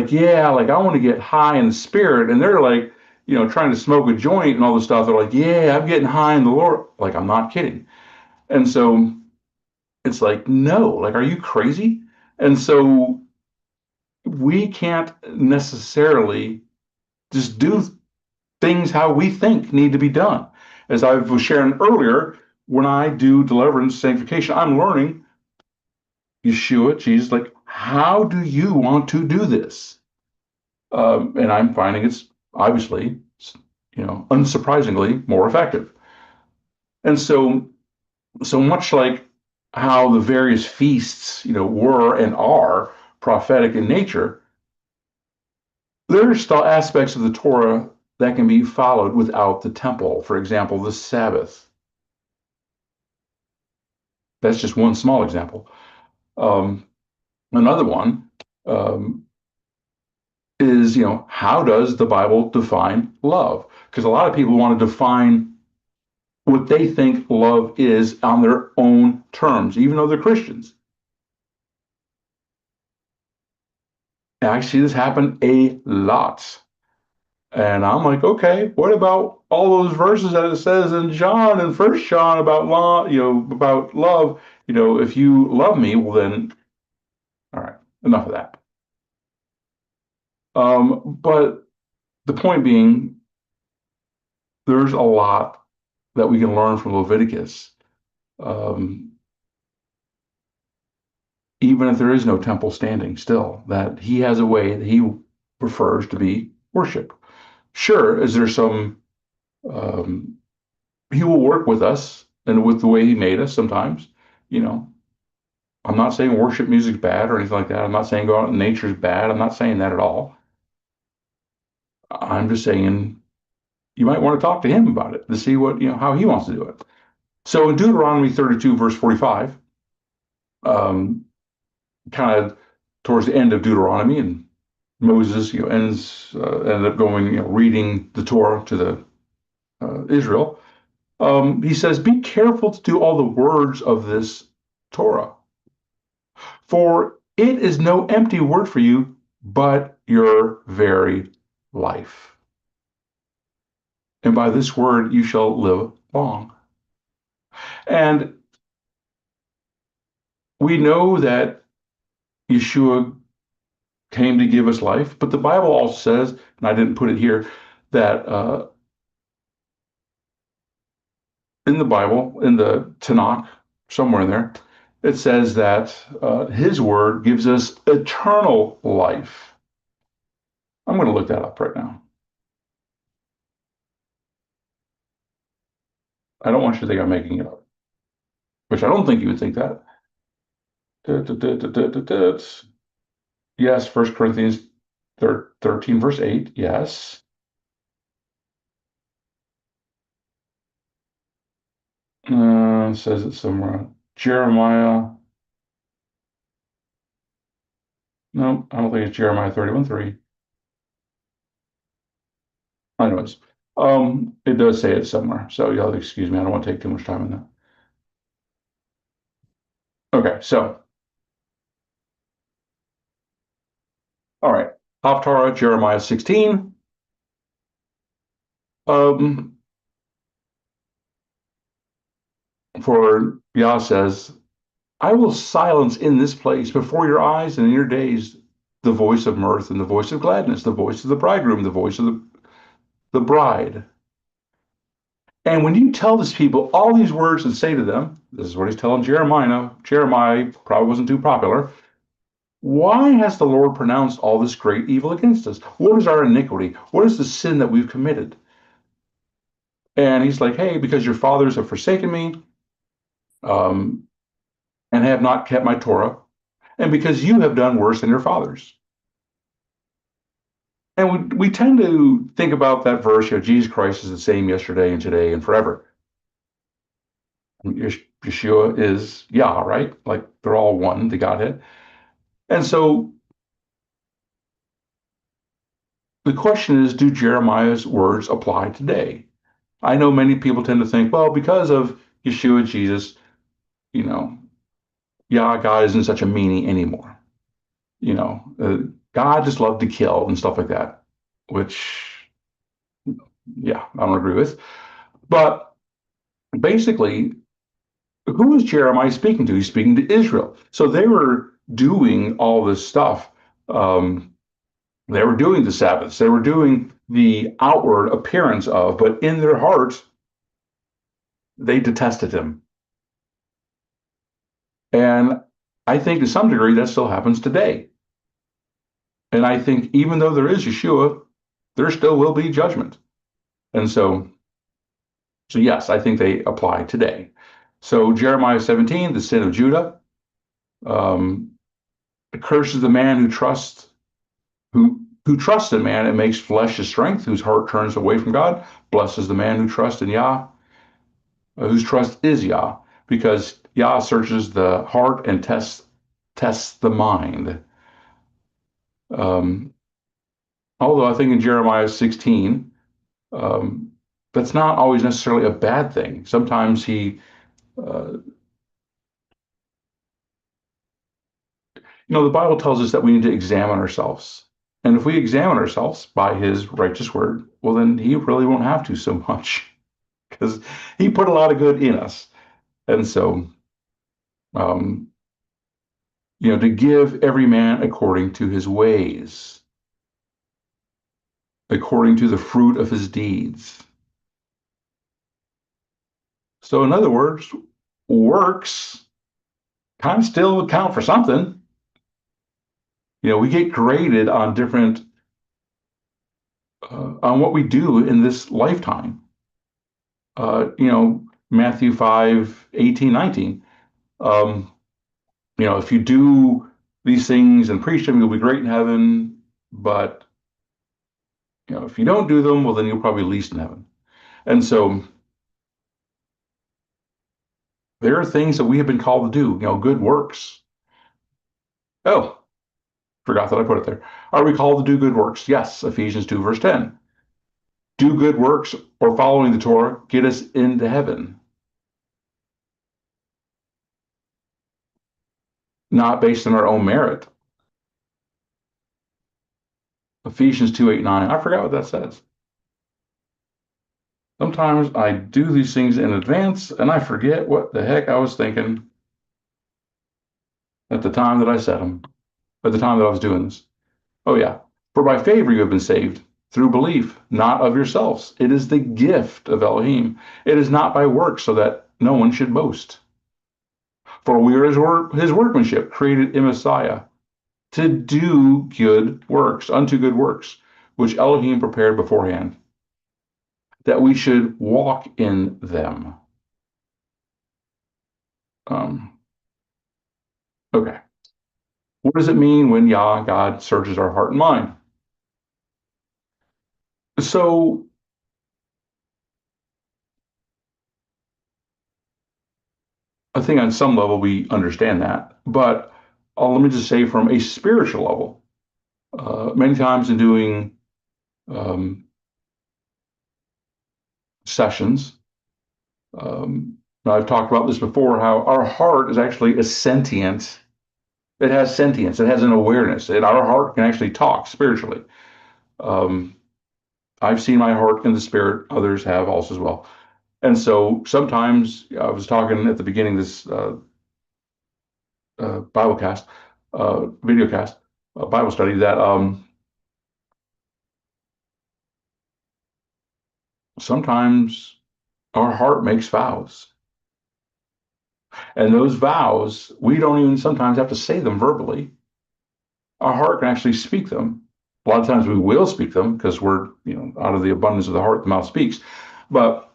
Speaker 1: yeah, like I want to get high in the spirit, and they're like, trying to smoke a joint and all this stuff. They're like, yeah, I'm getting high in the Lord. Like, I'm not kidding. And so it's like, no, like, are you crazy? And so we can't necessarily just do things how we think need to be done. As I was sharing earlier, when I do deliverance, sanctification, I'm learning Yeshua, Jesus, like, how do you want to do this? And I'm finding it's obviously, unsurprisingly more effective. And so much like how the various feasts, were and are prophetic in nature, there are still aspects of the Torah that can be followed without the temple. For example, the Sabbath. That's just one small example. Another one um, is, how does the Bible define love? Because a lot of people want to define what they think love is on their own terms, even though they're Christians. And I see this happen a lot. And I'm like, okay, what about all those verses that it says in John and First John about law, about love? If you love me, well then, all right, enough of that. But the point being, there's a lot that we can learn from Leviticus, um, even if there is no temple standing. Still, that he has a way that he prefers to be worshiped. Sure, is there some? Um, he will work with us and with the way he made us sometimes. You know, I'm not saying worship music's bad or anything like that. I'm not saying go out in nature's bad. I'm not saying that at all. I'm just saying you might want to talk to him about it to see what, how he wants to do it. So in Deuteronomy 32, verse 45, um, kind of towards the end of Deuteronomy, and Moses, ended up going, reading the Torah to the Israel. He says, "Be careful to do all the words of this Torah, for it is no empty word for you, but your very life. And by this word you shall live long." And we know that Yeshua came to give us life, but the Bible also says, and I didn't put it here, that in the Bible, in the Tanakh, somewhere in there, it says that his word gives us eternal life. I'm going to look that up right now. I don't want you to think I'm making it up, which I don't think you would think that. Yes, 1 Corinthians 13, verse 8. Yes. Says it somewhere. Jeremiah. No, I don't think it's Jeremiah 31:3. Anyways, it does say it somewhere. So y'all excuse me. I don't want to take too much time on that. Okay, so all right. Haftarah, Jeremiah 16. Um, for Yah says, "I will silence in this place before your eyes and in your days the voice of mirth and the voice of gladness, the voice of the bridegroom, the voice of the bride." And when you tell these people all these words and say to them, this is what he's telling Jeremiah. Jeremiah probably wasn't too popular. Why has the Lord pronounced all this great evil against us? What is our iniquity? What is the sin that we've committed? And he's like, hey, because your fathers have forsaken me, um, and have not kept my Torah, and because you have done worse than your fathers. And we tend to think about that verse, Jesus Christ is the same yesterday and today and forever. Yeshua is Yah, right? Like they're all one, the Godhead. And so the question is, do Jeremiah's words apply today? I know many people tend to think, well, because of Yeshua, Jesus, you know, God isn't such a meanie anymore. God just loved to kill and stuff like that, which, yeah, I don't agree with. But basically, who is Jeremiah speaking to? He's speaking to Israel. So they were doing all this stuff. They were doing the Sabbaths. They were doing the outward appearance of, but in their hearts, they detested him. And I think to some degree that still happens today. And I think even though there is Yeshua, there still will be judgment. And so yes, I think they apply today. So Jeremiah 17, the sin of Judah, um, curses the man who trusts in man and makes flesh his strength, whose heart turns away from God. Blesses the man who trusts in Yah, whose trust is Yah, because Yah searches the heart and tests the mind. Um, Although I think in Jeremiah 16, um, that's not always necessarily a bad thing. Sometimes uh, the Bible tells us that we need to examine ourselves. And if we examine ourselves by his righteous word, well, then he really won't have to so much because he put a lot of good in us. And so, um, to give every man according to his ways, according to the fruit of his deeds. So, in other words, works kind of still count for something. We get graded on different, on what we do in this lifetime. Matthew 5:18-19. Um, if you do these things and preach them, you'll be great in heaven. But, if you don't do them, well, then you'll probably be least in heaven. And so there are things that we have been called to do, good works. Oh, forgot that I put it there. Are we called to do good works? Yes, Ephesians 2, verse 10. Do good works or following the Torah get us into heaven? Not based on our own merit. Ephesians 2:8-9. I forgot what that says. Sometimes I do these things in advance and I forget what the heck I was thinking at the time that I said them, at the time that I was doing this. Oh, yeah. For by favor you have been saved through belief, not of yourselves. It is the gift of Elohim. It is not by works, so that no one should boast. For we are his workmanship, created in Messiah, to do good works, unto good works, which Elohim prepared beforehand, that we should walk in them. Okay. What does it mean when Yah, God, searches our heart and mind? So I think on some level we understand that, but let me just say from a spiritual level, many times in doing um, sessions, I've talked about this before, how our heart is actually a sentient. It has sentience. It has an awareness. And our heart can actually talk spiritually. Um, I've seen my heart in the spirit. Others have also as well. And so sometimes I was talking at the beginning of this Bible cast, video cast, Bible study that sometimes our heart makes vows. And those vows, we don't even sometimes have to say them verbally. Our heart can actually speak them. A lot of times we will speak them because we're, out of the abundance of the heart, the mouth speaks. But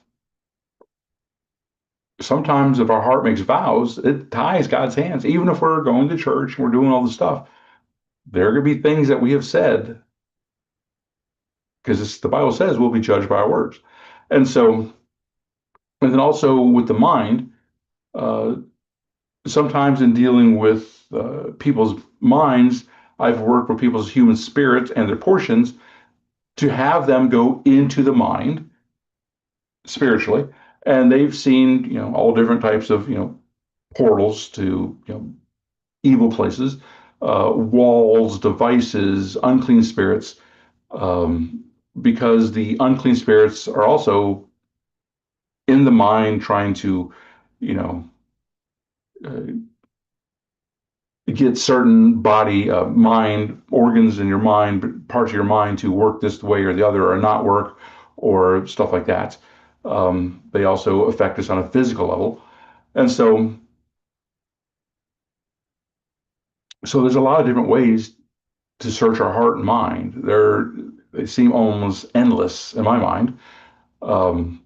Speaker 1: sometimes if our heart makes vows, it ties God's hands. Even if we're going to church and we're doing all this stuff, there are going to be things that we have said because the Bible says we'll be judged by our words. And so, and then also with the mind, uh, sometimes in dealing with people's minds, I've worked with people's human spirits and their portions to have them go into the mind spiritually, and they've seen all different types of portals to evil places, walls, devices, unclean spirits, um, because the unclean spirits are also in the mind trying to you know uh, get certain body, mind organs in your mind, parts of your mind to work this way or the other, or not work, or stuff like that. They also affect us on a physical level. And so there's a lot of different ways to search our heart and mind. They seem almost endless in my mind. Um,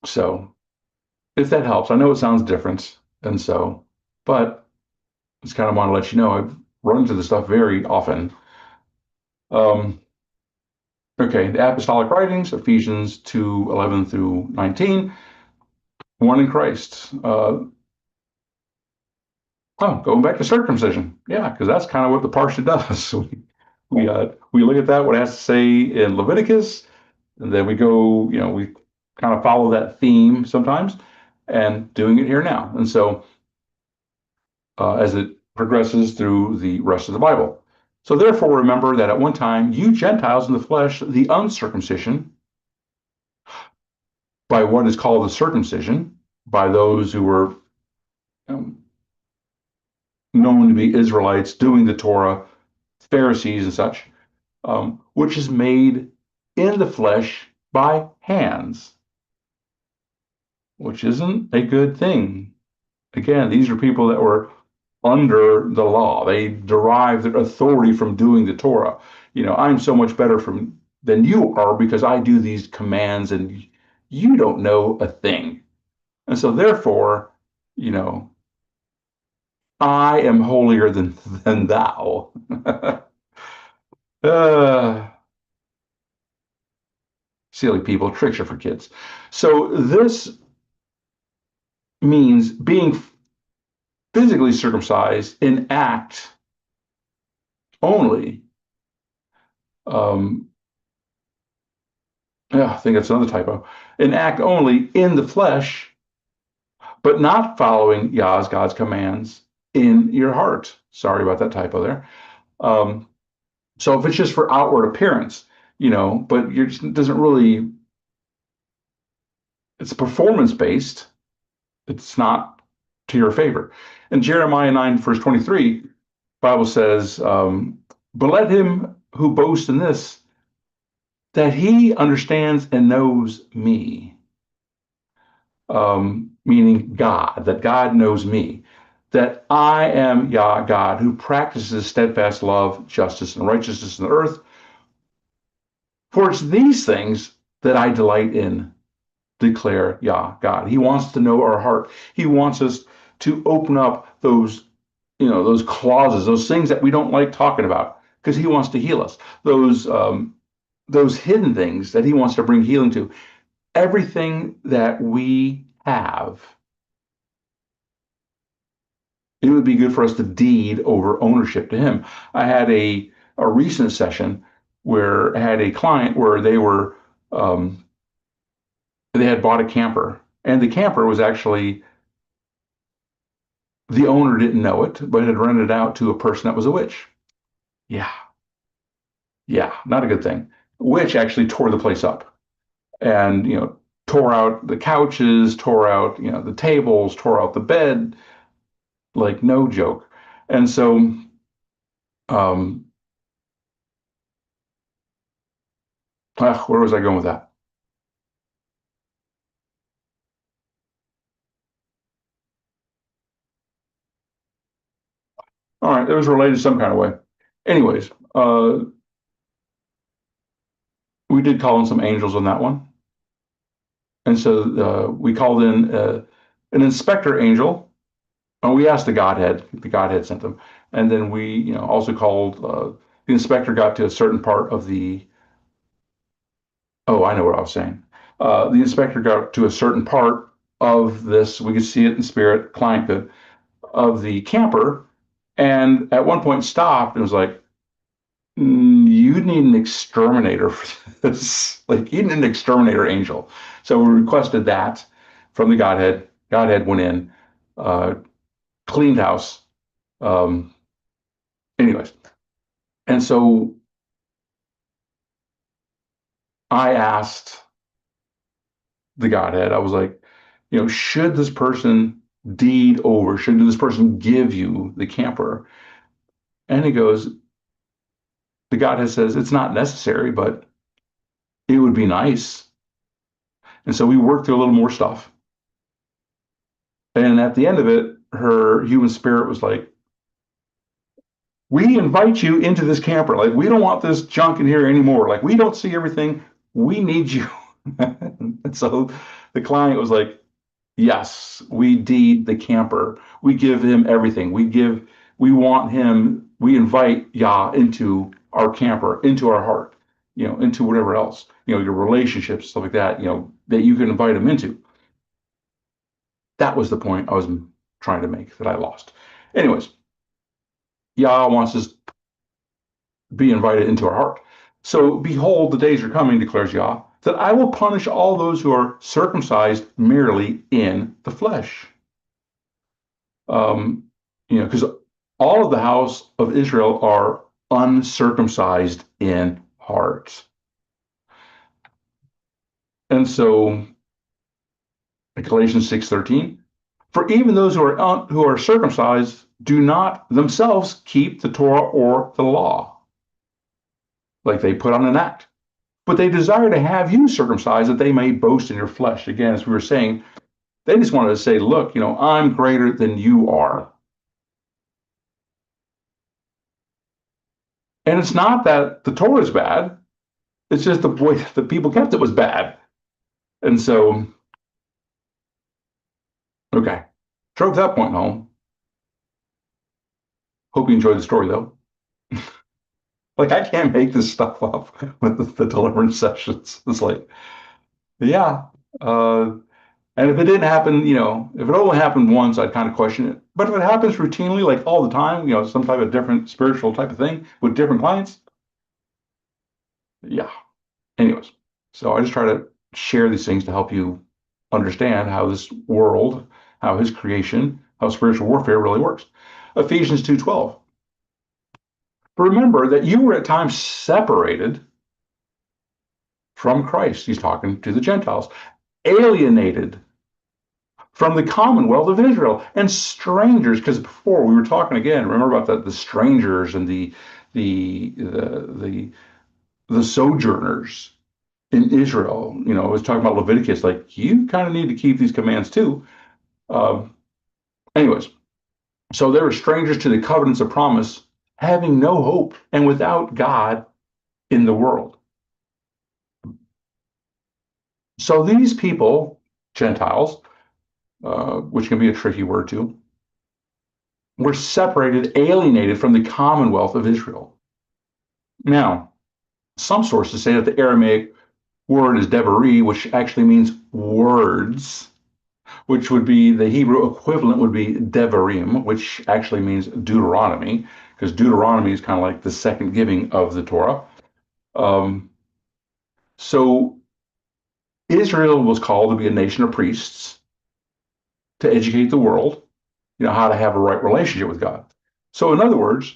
Speaker 1: so if that helps, I know it sounds different, and so, but just kind of want to let you know I've run into this stuff very often. Um, okay, the apostolic writings, Ephesians 2:11 through 19, one in Christ. Going back to circumcision. Yeah, because that's kind of what the parsha does. We look at that, what it has to say in Leviticus, and then we go, we kind of follow that theme sometimes and doing it here now. And so as it progresses through the rest of the Bible. So therefore, remember that at one time, you Gentiles in the flesh, the uncircumcision, by what is called the circumcision, by those who were um, known to be Israelites doing the Torah, Pharisees and such, which is made in the flesh by hands, which isn't a good thing. Again, these are people that were under the law. They derive their authority from doing the Torah. I'm so much better than you are because I do these commands and you don't know a thing. And so therefore, you know, I am holier than thou. uh, Silly people, tricks are for kids. So this means being physically circumcised in act only. Um, I think that's another typo. In act only in the flesh, but not following Yah's, God's commands in your heart. Sorry about that typo there. Um, so if it's just for outward appearance, but it doesn't really, it's performance based. It's not to your favor. In Jeremiah 9, verse 23, Bible says, but let him who boasts in this, that he understands and knows me, meaning God, that God knows me, that I am Yah, God, who practices steadfast love, justice, and righteousness in the earth. For it's these things that I delight in, declare Yah, God. He wants to know our heart. He wants us to open up those clauses, those things that we don't like talking about, because he wants to heal us. Those hidden things that he wants to bring healing to. Everything that we have, it would be good for us to deed over ownership to him. I had a recent session where I had a client where they had bought a camper, and the camper was actually, the owner didn't know it, but had rented out to a person that was a witch. Yeah, yeah, not a good thing. Witch actually tore the place up, and tore out the couches, tore out the tables, tore out the bed, like no joke. And so um, where was I going with that? All right, it was related some kind of way. Anyways, we did call in some angels on that one, and so we called in an inspector angel. And we asked the Godhead. The Godhead sent them, and then we, also called. The inspector got to a certain part of the. Oh, I know what I was saying. The inspector got to a certain part of this. We could see it in spirit. Client could, of the camper, and at one point stopped and was like, you need an exterminator for this. Like, you need an exterminator angel. So we requested that from the Godhead. Godhead went in, uh, cleaned house. Um, anyways, and so I asked the Godhead, I was like, should this person deed over, should this person give you the camper? And he goes, the Godhead says, it's not necessary, but it would be nice. And so we worked through a little more stuff. And at the end of it, her human spirit was like, we invite you into this camper. Like, we don't want this junk in here anymore. Like, we don't see everything. We need you. And so the client was like, yes, we deed the camper. We give him everything. We want him, we invite Yah into our camper, into our heart, into whatever else, your relationships, stuff like that, that you can invite him into. That was the point I was trying to make that I lost. Anyways, Yah wants us to be invited into our heart. So behold, the days are coming, declares Yah, that I will punish all those who are circumcised merely in the flesh. Because all of the house of Israel are uncircumcised in heart. And so Galatians 6:13, for even those who are circumcised do not themselves keep the Torah or the law, like they put on an act, but they desire to have you circumcised that they may boast in your flesh. Again, as we were saying, they just wanted to say, look, I'm greater than you are. And it's not that the Torah is bad. It's just the way the people kept it was bad. And so, okay, drove that point home. Hope you enjoyed the story, though. Like, I can't make this stuff up with the deliverance sessions. It's like, yeah. And if it didn't happen, if it only happened once, I'd kind of question it. But if it happens routinely, like all the time, some type of different spiritual type of thing with different clients, yeah. Anyways, so I just try to share these things to help you understand how this world, how his creation, how spiritual warfare really works. Ephesians 2:12. Remember that you were at times separated from Christ. He's talking to the Gentiles, alienated from the commonwealth of Israel, and strangers. Because before we were talking again, remember about the strangers and the sojourners in Israel. I was talking about Leviticus. Like, you kind of need to keep these commands too. Anyways, so they were strangers to the covenants of promise, having no hope and without God in the world. So these people, Gentiles, which can be a tricky word too, were separated, alienated from the commonwealth of Israel. Now, some sources say that the Aramaic word is devarim, which actually means words, which would be the Hebrew equivalent would be devarim, which actually means Deuteronomy, because Deuteronomy is kind of like the second giving of the Torah. So Israel was called to be a nation of priests to educate the world, how to have a right relationship with God. So in other words,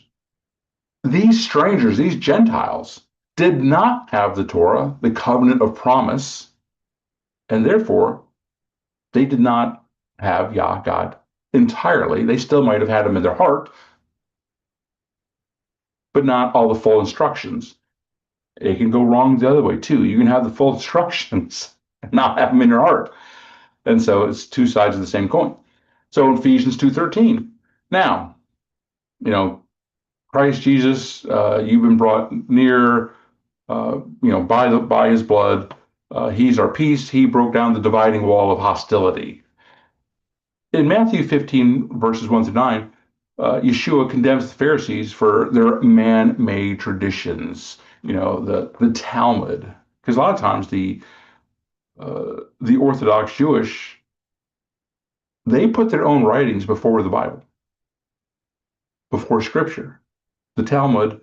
Speaker 1: these strangers, these Gentiles, did not have the Torah, the covenant of promise, and therefore they did not have Yah, God, entirely. They still might have had him in their heart, but not all the full instructions. It can go wrong the other way too. You can have the full instructions and not have them in your heart. And so it's two sides of the same coin. So in Ephesians 2:13, now, Christ Jesus, you've been brought near, by his blood. He's our peace. He broke down the dividing wall of hostility. In Matthew 15, verses 1 through 9, Yeshua condemns the Pharisees for their man-made traditions, the Talmud. Because a lot of times the Orthodox Jewish, they put their own writings before the Bible, before Scripture. The Talmud,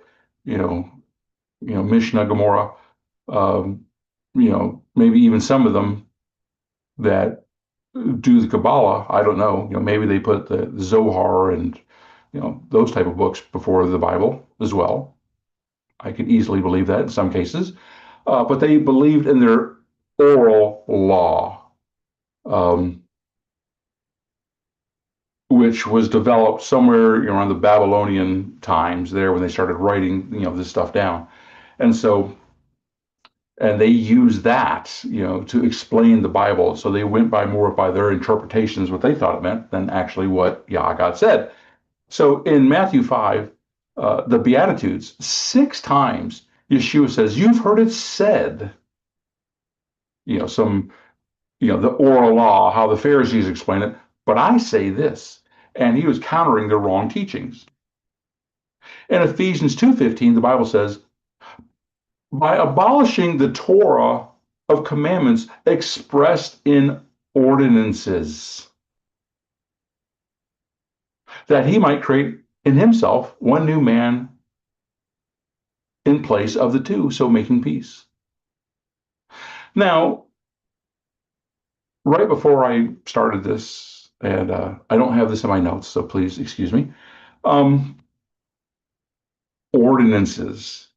Speaker 1: Mishnah, Gemara, maybe even some of them that do the Kabbalah, I don't know, maybe they put the Zohar and, those type of books before the Bible as well. I could easily believe that in some cases. But they believed in their oral law, which was developed somewhere around the Babylonian times there when they started writing, this stuff down. And so and they used that, to explain the Bible. So they went more by their interpretations, what they thought it meant, than actually what Yah God said. So in Matthew 5, the Beatitudes, 6 times Yeshua says, "You've heard it said," some, the oral law, how the Pharisees explain it, but I say this. And he was countering their wrong teachings. In Ephesians 2:15, the Bible says, "By abolishing the Torah of commandments expressed in ordinances, that he might create in himself one new man in place of the two, so making peace." Now, right before I started this, and I don't have this in my notes, so please excuse me, ordinances.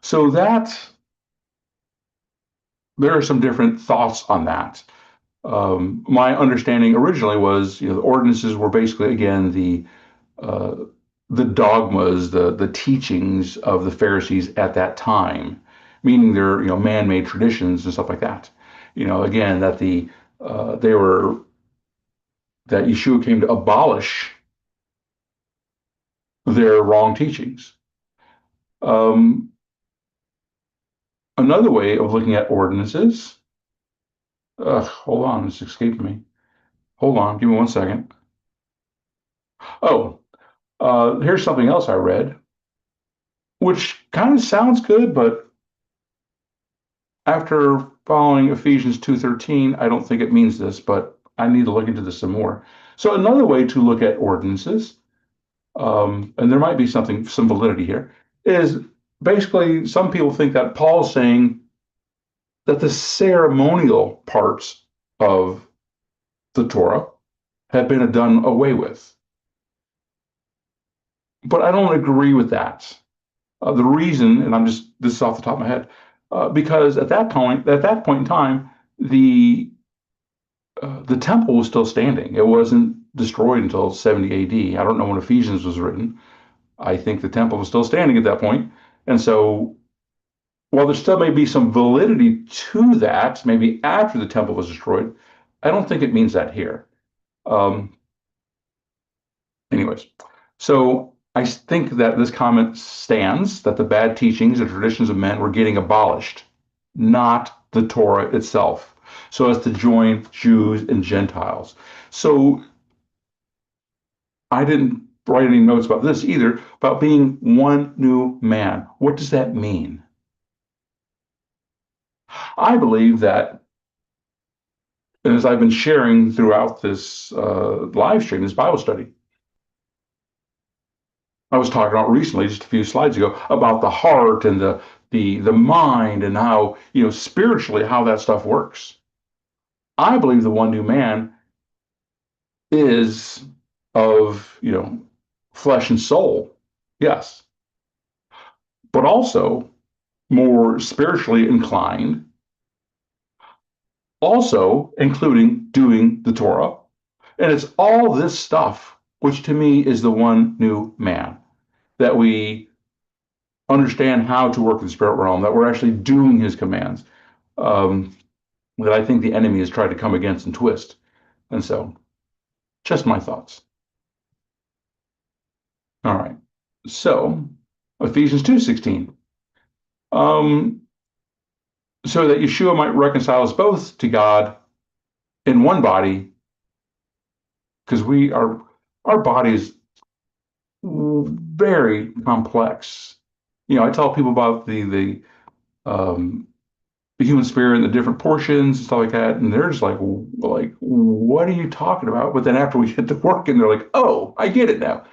Speaker 1: So that there are some different thoughts on that. My understanding originally was, the ordinances were basically, again, uh, the dogmas, the teachings of the Pharisees at that time, meaning they're, man-made traditions and stuff like that. Again, that they were that Yeshua came to abolish their wrong teachings. Another way of looking at ordinances. Hold on, it's escaped me. Hold on, give me 1 second. Oh, here's something else I read, which kind of sounds good, but after following Ephesians 2:13, I don't think it means this, but I need to look into this some more. So another way to look at ordinances, and there might be some validity here, is basically some people think that Paul's saying that the ceremonial parts of the Torah have been done away with. But I don't agree with that. The reason, and this is off the top of my head, because at that point in time, the temple was still standing. It wasn't destroyed until 70 AD. I don't know when Ephesians was written. I think the temple was still standing at that point. And so, while there still may be some validity to that, maybe after the temple was destroyed, I don't think it means that here. Anyways, so I think that this comment stands that the bad teachings and traditions of men were getting abolished, not the Torah itself, so as to join Jews and Gentiles. So I didn't write any notes about this either, about being one new man. What does that mean? I believe that, and as I've been sharing throughout this live stream, this Bible study, I was talking about recently, just a few slides ago, about the heart and the mind and how, spiritually, how that stuff works. I believe the one new man is of, flesh and soul, yes, but also more spiritually inclined, also including doing the Torah. And it's all this stuff, which to me is the one new man, that we understand how to work in the spirit realm, that we're actually doing his commands, that I think the enemy has tried to come against and twist. And so, just my thoughts. All right. So, Ephesians 2:16. So that Yeshua might reconcile us both to God in one body, because our body is very complex. I tell people about the human spirit and the different portions and stuff like that, and they're just like, what are you talking about? But then after we get to work, and they're like, oh, I get it now.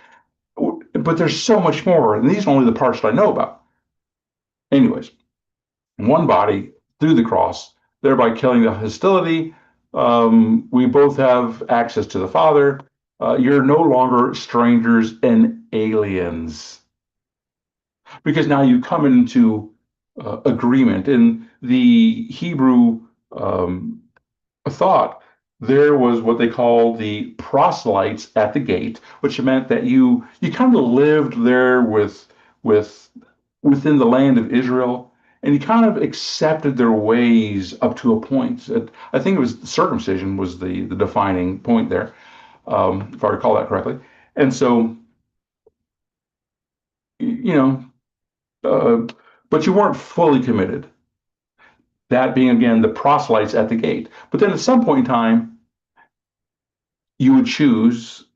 Speaker 1: But there's so much more, and these are only the parts that I know about. Anyways, one body through the cross, thereby killing the hostility. We both have access to the Father. You're no longer strangers and aliens, because now you come into agreement. In the Hebrew thought, there was what they call the proselytes at the gate, which meant that you kind of lived there within the land of Israel, and he kind of accepted their ways up to a point. I think it was circumcision was the defining point there, if I recall that correctly. And so, you know, but you weren't fully committed. That being, again, the proselytes at the gate. But then at some point in time, you would choose,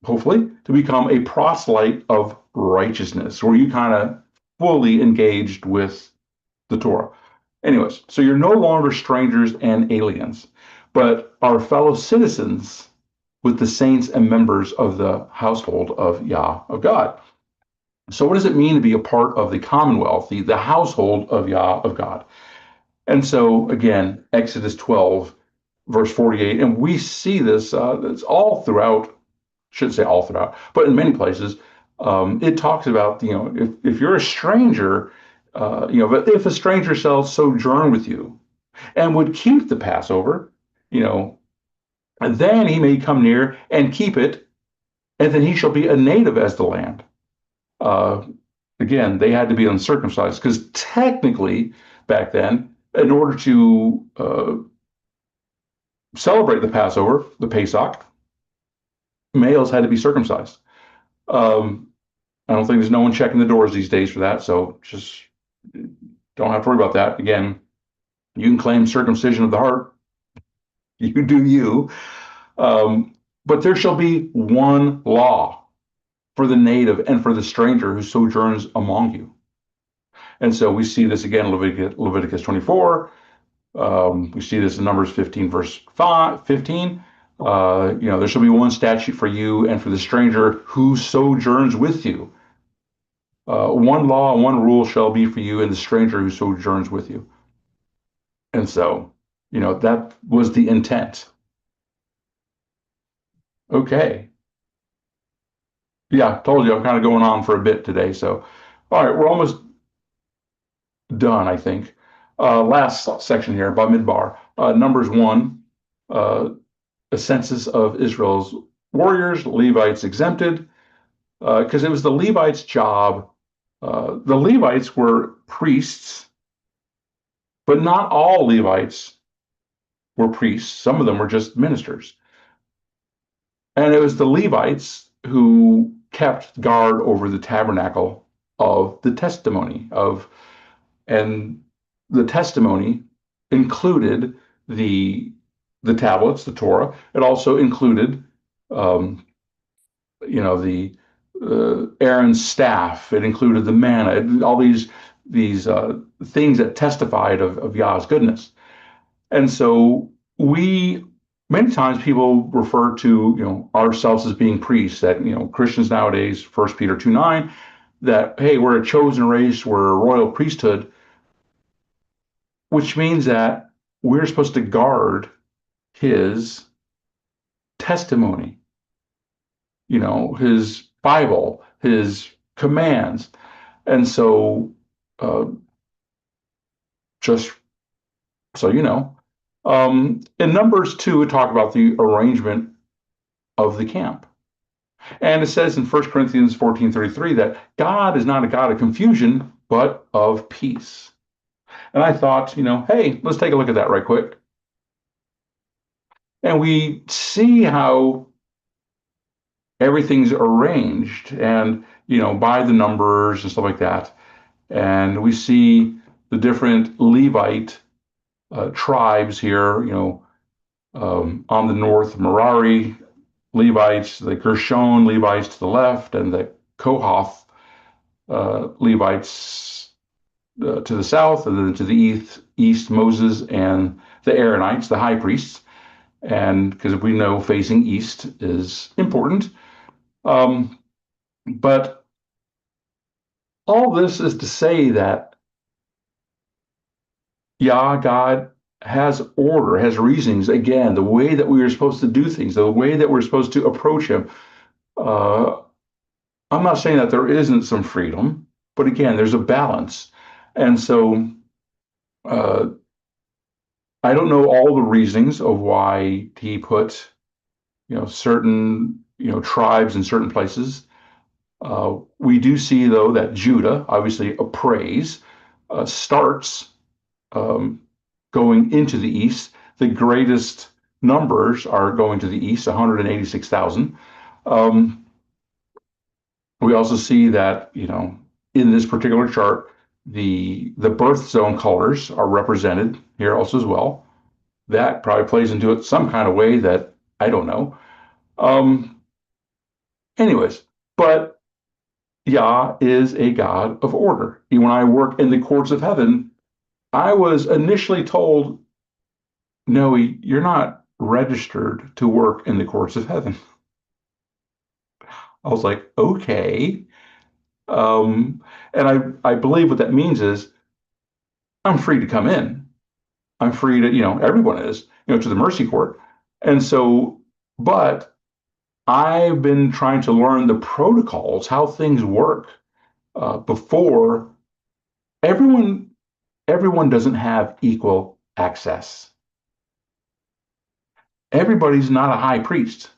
Speaker 1: hopefully, to become a proselyte of righteousness, where you kind of fully engaged with the Torah. Anyways, so you're no longer strangers and aliens, but are fellow citizens with the saints and members of the household of Yah, of God. So what does it mean to be a part of the commonwealth, the household of Yah, of God? And so again, Exodus 12, verse 48, and we see this, it's all throughout, shouldn't say all throughout, but in many places, it talks about, if you're a stranger, but if a stranger shall sojourn with you and would keep the Passover, and then he may come near and keep it, and then he shall be a native as the land. Again, they had to be uncircumcised because technically back then, in order to celebrate the Passover, the Pesach, males had to be circumcised. I don't think there's no one checking the doors these days for that, so just don't have to worry about that. Again, you can claim circumcision of the heart. You do you. But there shall be one law for the native and for the stranger who sojourns among you. And so we see this again in Leviticus 24. We see this in Numbers 15, verse 15. There shall be one statute for you and for the stranger who sojourns with you. One law and one rule shall be for you and the stranger who sojourns with you. And so, that was the intent. Okay. Yeah, told you I'm kind of going on for a bit today. So, all right, we're almost done, I think. Last section here, Bamidbar. Numbers 1, a census of Israel's warriors, Levites exempted, because it was the Levites' job. The Levites were priests, but not all Levites were priests. Some of them were just ministers. And it was the Levites who kept guard over the tabernacle of the testimony and the testimony included the tablets, the Torah. It also included, the Aaron's staff. It included the manna. All these things that testified of Yah's goodness. And so many times people refer to ourselves as being priests. That Christians nowadays, 1 Peter 2:9, that hey, we're a chosen race, we're a royal priesthood, which means that we're supposed to guard his testimony, his Bible, his commands. And so, just so you know, in Numbers 2, it talks about the arrangement of the camp. And it says in 1 Corinthians 14:33 that God is not a God of confusion, but of peace. And I thought, hey, let's take a look at that right quick. And we see how everything's arranged and, by the numbers and stuff like that. And we see the different Levite tribes here, on the north, Merari Levites, the Gershon Levites to the left, and the Kohath Levites to the south, and then to the east, Moses and the Aaronites, the high priests. And because we know facing east is important. But all this is to say that Yah, God, has order, has reasonings. Again, the way that we are supposed to do things, the way that we're supposed to approach him. I'm not saying that there isn't some freedom, but again, there's a balance. And so I don't know all the reasons of why he put, certain, tribes in certain places. We do see, though, that Judah, obviously a praise, starts going into the east. The greatest numbers are going to the east, 186,000. We also see that, in this particular chart, the birth zone colors are represented here also as well. That probably plays into it some kind of way that I don't know. Anyways, but Yah is a God of order. When I work in the courts of heaven, I was initially told, no, you're not registered to work in the courts of heaven. I was like, okay. And I believe what that means is I'm free to come in. I'm free to, everyone is, to the mercy court. And so, but I've been trying to learn the protocols, how things work before everyone doesn't have equal access. Everybody's not a high priest.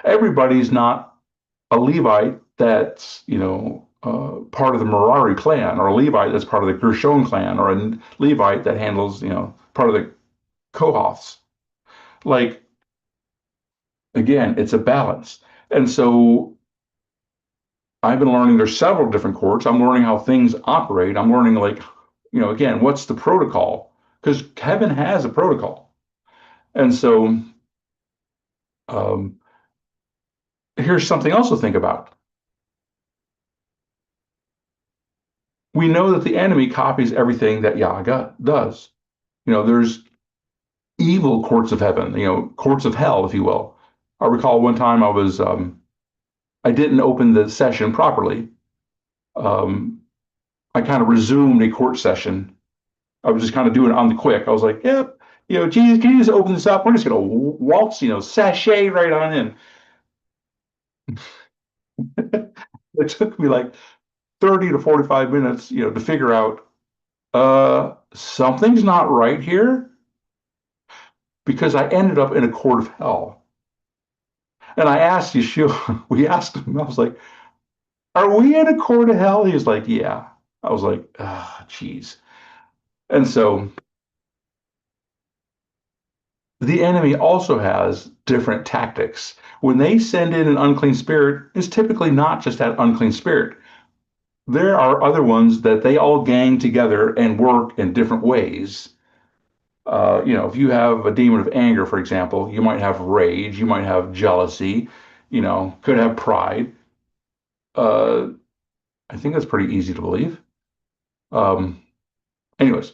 Speaker 1: Everybody's not a Levite that's, part of the Merari clan, or a Levite that's part of the Gershon clan, or a Levite that handles, part of the Kohaths. Like, again, it's a balance. And so I've been learning there's several different courts. I'm learning how things operate. I'm learning, like, again, what's the protocol? Because heaven has a protocol. And so here's something else to think about. We know that the enemy copies everything that Yah does. There's evil courts of heaven, courts of hell, if you will. I recall one time I didn't open the session properly. I kind of resumed a court session. I was just kind of doing it on the quick. I was like, yep, Jesus, can you just open this up? We're just going to waltz, sashay right on in. It took me like 30 to 45 minutes, to figure out something's not right here, because I ended up in a court of hell. And I asked Yeshua, we asked him, I was like, are we in a court of hell? He was like, yeah. I was like, geez. And so the enemy also has different tactics. When they send in an unclean spirit, it's typically not just that unclean spirit. There are other ones that they all gang together and work in different ways. If you have a demon of anger, for example, you might have rage, you might have jealousy, could have pride. I think that's pretty easy to believe. Anyways,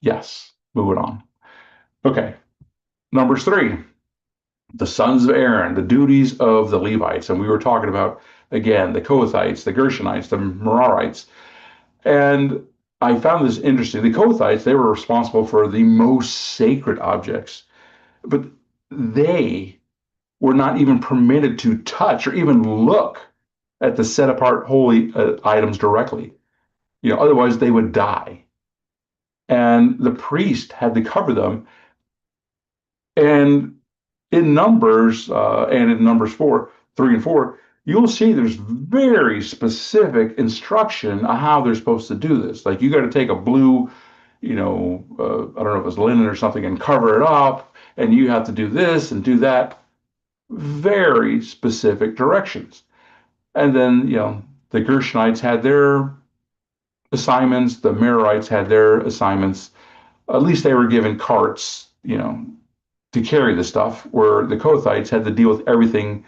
Speaker 1: yes, moving on. Okay, Numbers 3, the sons of Aaron, the duties of the Levites. And we were talking about, again, the Kohathites, the Gershonites, the Merarites. And I found this interesting. The Kohathites, they were responsible for the most sacred objects, but they were not even permitted to touch or even look at the set apart holy items directly. Otherwise they would die. And the priest had to cover them. And in Numbers, and in Numbers 3 and 4, you'll see there's very specific instruction on how they're supposed to do this. Like, you got to take a blue, I don't know if it's linen or something, and cover it up, and you have to do this and do that. Very specific directions. And then, the Gershonites had their assignments, the Merarites had their assignments. At least they were given carts, to carry the stuff, where the Kohathites had to deal with everything,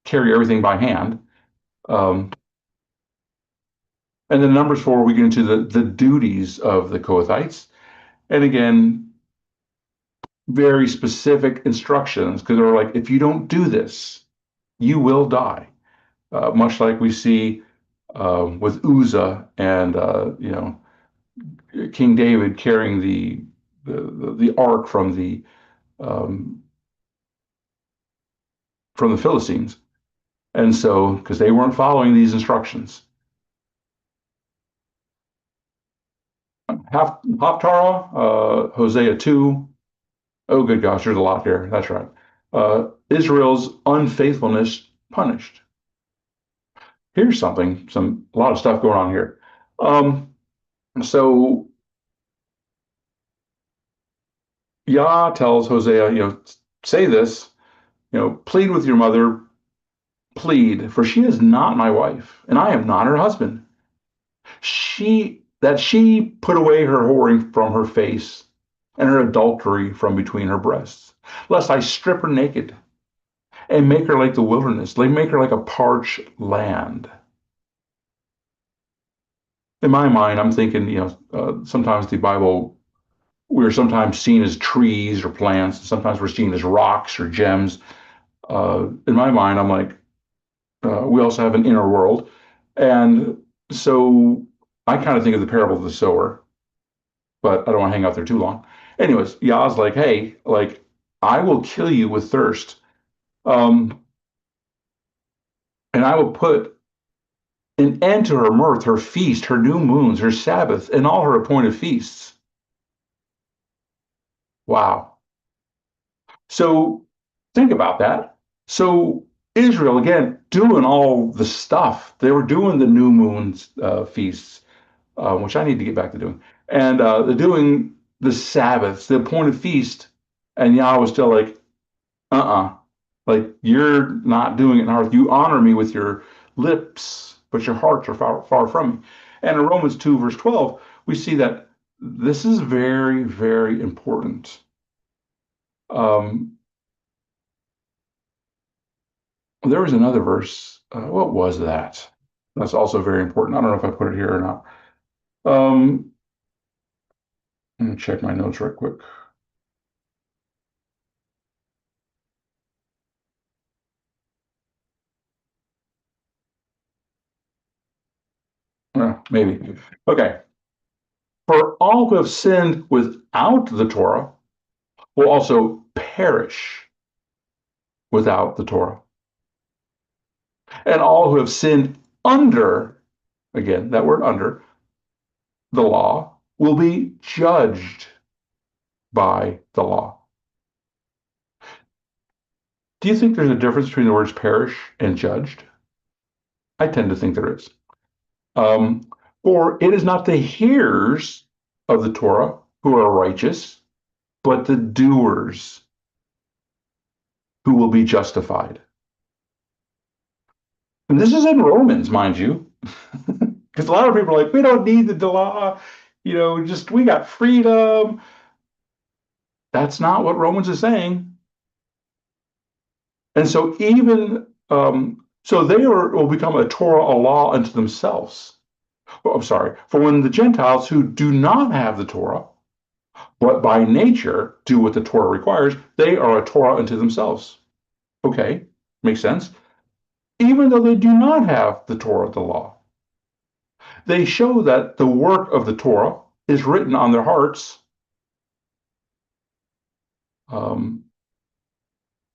Speaker 1: carry everything by hand. And then Numbers 4, we get into the duties of the Kohathites. And again, very specific instructions, because they're like, if you don't do this, you will die. Much like we see with Uzzah and, King David carrying the ark from the Philistines. And so, because they weren't following these instructions. Haftarah, Hosea 2. Oh, good gosh, there's a lot here. That's right. Israel's unfaithfulness punished. here's something, a lot of stuff going on here. So Yah tells Hosea, say this, plead with your mother, plead, for she is not my wife, and I am not her husband. She put away her whoring from her face and her adultery from between her breasts, lest I strip her naked and make her like the wilderness, make her like a parched land. In my mind, I'm thinking, sometimes the Bible, we're sometimes seen as trees or plants, sometimes we're seen as rocks or gems. In my mind, I'm like, we also have an inner world. And so I kind of think of the parable of the sower, but I don't want to hang out there too long. Anyways, Yah's like, hey, like, I will kill you with thirst. Um, and I will put an end to her mirth, her feast, her new moons, her Sabbath, and all her appointed feasts. Wow. So think about that. So Israel, again, doing all the stuff. They were doing the new moons feasts, which I need to get back to doing. And they're doing the Sabbaths, the appointed feast. And Yah was still like, uh-uh. Like, you're not doing it in heart. You honor me with your lips, but your hearts are far, far from me. And in Romans 2, verse 12, we see that this is very, very important. Um, there was another verse. What was that? That's also very important. I don't know if I put it here or not. Let me check my notes right quick. Maybe. Okay. For all who have sinned without the Torah will also perish without the Torah. And all who have sinned under, again, that word under, the law, will be judged by the law. Do you think there's a difference between the words perish and judged? I tend to think there is. Um, for it is not the hearers of the Torah who are righteous, but the doers who will be justified. And this is in Romans, mind you, because a lot of people are like, we don't need the law, just we got freedom. That's not what Romans is saying. And so so they will become a Torah, a law unto themselves. I'm sorry, for when the Gentiles who do not have the Torah, but by nature do what the Torah requires, they are a Torah unto themselves. Okay, makes sense. Even though they do not have the Torah, the law, they show that the work of the Torah is written on their hearts,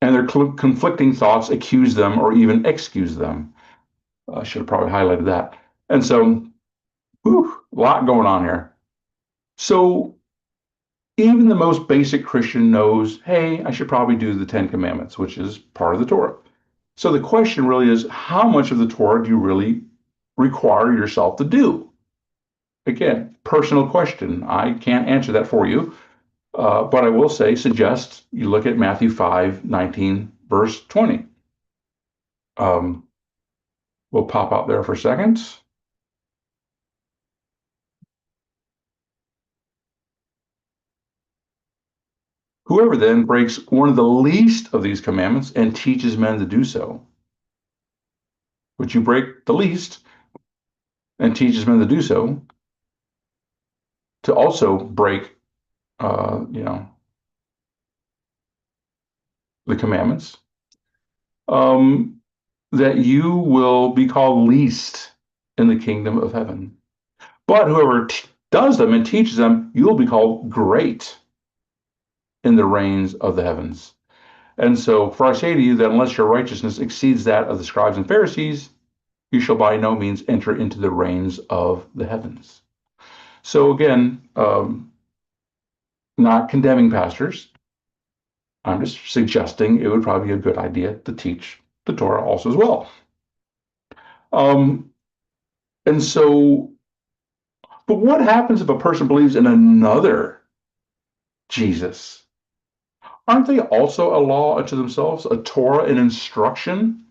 Speaker 1: and their conflicting thoughts accuse them or even excuse them. I should have probably highlighted that. And so, a lot going on here. So, even the most basic Christian knows, hey, I should probably do the Ten Commandments, which is part of the Torah. So, the question really is, how much of the Torah do you really require yourself to do? Again, personal question. I can't answer that for you. But I will suggest you look at Matthew 5:19, verse 20. We'll pop out there for a second. Whoever then breaks one of the least of these commandments and teaches men to do so, which you break the least and teaches men to do so, to also break, the commandments, that you will be called least in the kingdom of heaven. But whoever does them and teaches them, you will be called great in the reigns of the heavens. And so, for I say to you that unless your righteousness exceeds that of the scribes and Pharisees, you shall by no means enter into the reigns of the heavens. So again, not condemning pastors. I'm just suggesting it would probably be a good idea to teach the Torah also as well. Um, and so, but what happens if a person believes in another Jesus? Aren't they also a law unto themselves, a Torah, an instruction?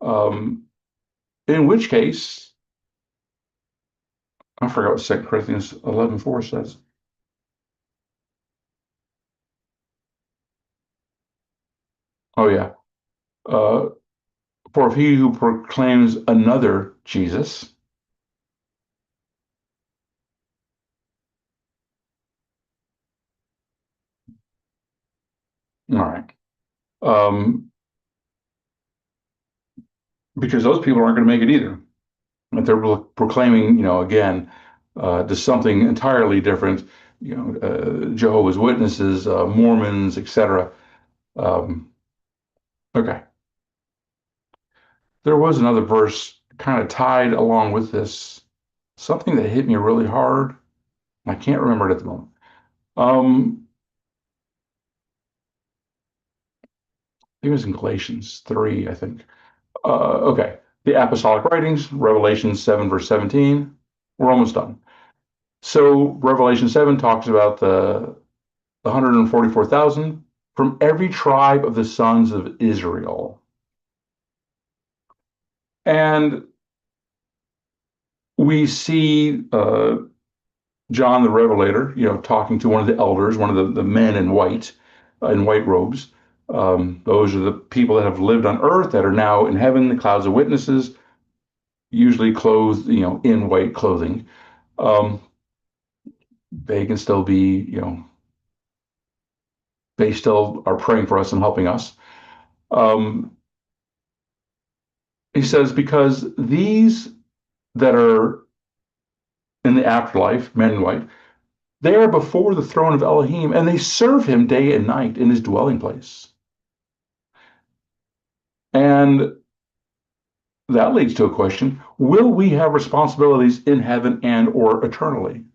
Speaker 1: Um, in which case, I forgot what 2 Corinthians 11:4 says. Oh, yeah. Uh, for if he who proclaims another Jesus, all right, um, because those people aren't going to make it either. If they're proclaiming, again, to something entirely different, Jehovah's Witnesses, Mormons, etc. Um, okay. There was another verse kind of tied along with this, something that hit me really hard. I can't remember it at the moment. It was in Galatians 3, I think. Okay. The Apostolic Writings, Revelation 7, verse 17. We're almost done. So, Revelation 7 talks about the 144,000 from every tribe of the sons of Israel. And we see John the Revelator, talking to one of the elders, one of the men in white robes. Those are the people that have lived on earth that are now in heaven, the clouds of witnesses, usually clothed, in white clothing. Um, they can still be, they still are praying for us and helping us. Um, he says, because these that are in the afterlife, men in white, they are before the throne of Elohim, and they serve him day and night in his dwelling place. And that leads to a question: will we have responsibilities in heaven and or eternally?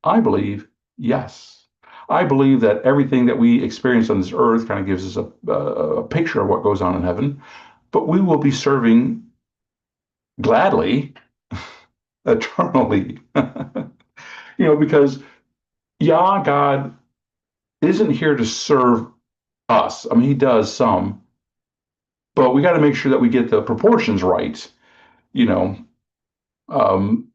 Speaker 1: I believe yes. I believe that everything that we experience on this earth kind of gives us a picture of what goes on in heaven, but we will be serving gladly eternally. Because Yah, God, isn't here to serve us. I mean, he does some, but we got to make sure that we get the proportions right, you know, um,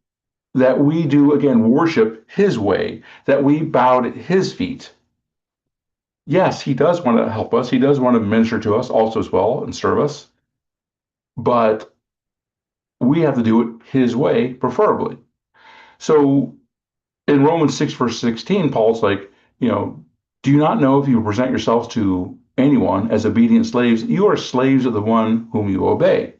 Speaker 1: that we do, again, worship his way, that we bowed at his feet. Yes, he does want to help us. He does want to minister to us also as well and serve us, but we have to do it his way, preferably. So in Romans 6, verse 16, Paul's like, do you not know if you present yourselves to anyone as obedient slaves, you are slaves of the one whom you obey?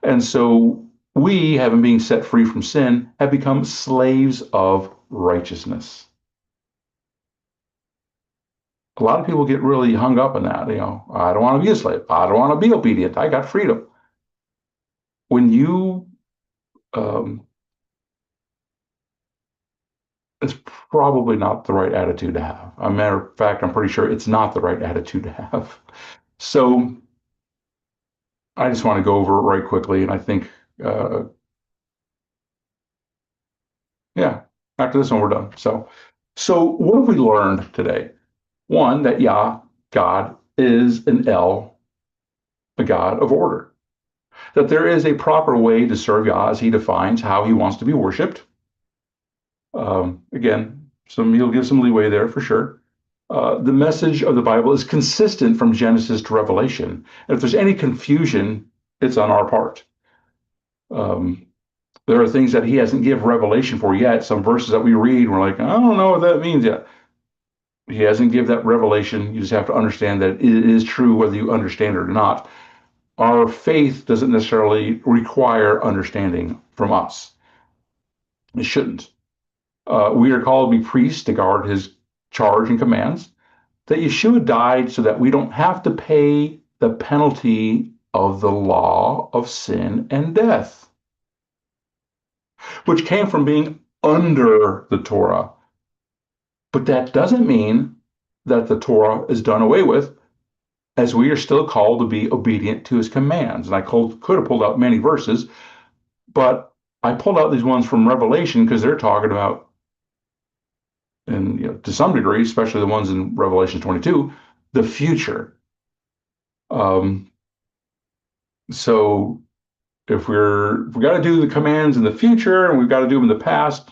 Speaker 1: And so we, having been set free from sin, have become slaves of righteousness. A lot of people get really hung up on that. I don't want to be a slave. I don't want to be obedient. I got freedom. When you, um, it's probably not the right attitude to have. As a matter of fact, I'm pretty sure it's not the right attitude to have. So I just want to go over it right quickly. And I think, uh, yeah, after this one, we're done. So what have we learned today? One, that Yah, God, is an El, a God of order. That there is a proper way to serve Yah as he defines how he wants to be worshiped. Again, he'll give some leeway there for sure. The message of the Bible is consistent from Genesis to Revelation. And if there's any confusion, it's on our part. Um, there are things that he hasn't given revelation for yet. Some verses that we read, we're like, I don't know what that means yet. He hasn't given that revelation. You just have to understand that it is true whether you understand it or not. Our faith doesn't necessarily require understanding from us. It shouldn't. We are called to be priests to guard his charge and commands. That Yeshua died so that we don't have to pay the penalty of the law of sin and death, which came from being under the Torah. But that doesn't mean that the Torah is done away with as we are still called to be obedient to his commands. And I could have pulled out many verses, but I pulled out these ones from Revelation because they're talking about, and to some degree, especially the ones in Revelation 22, the future. So if we got to do the commands in the future and we've got to do them in the past,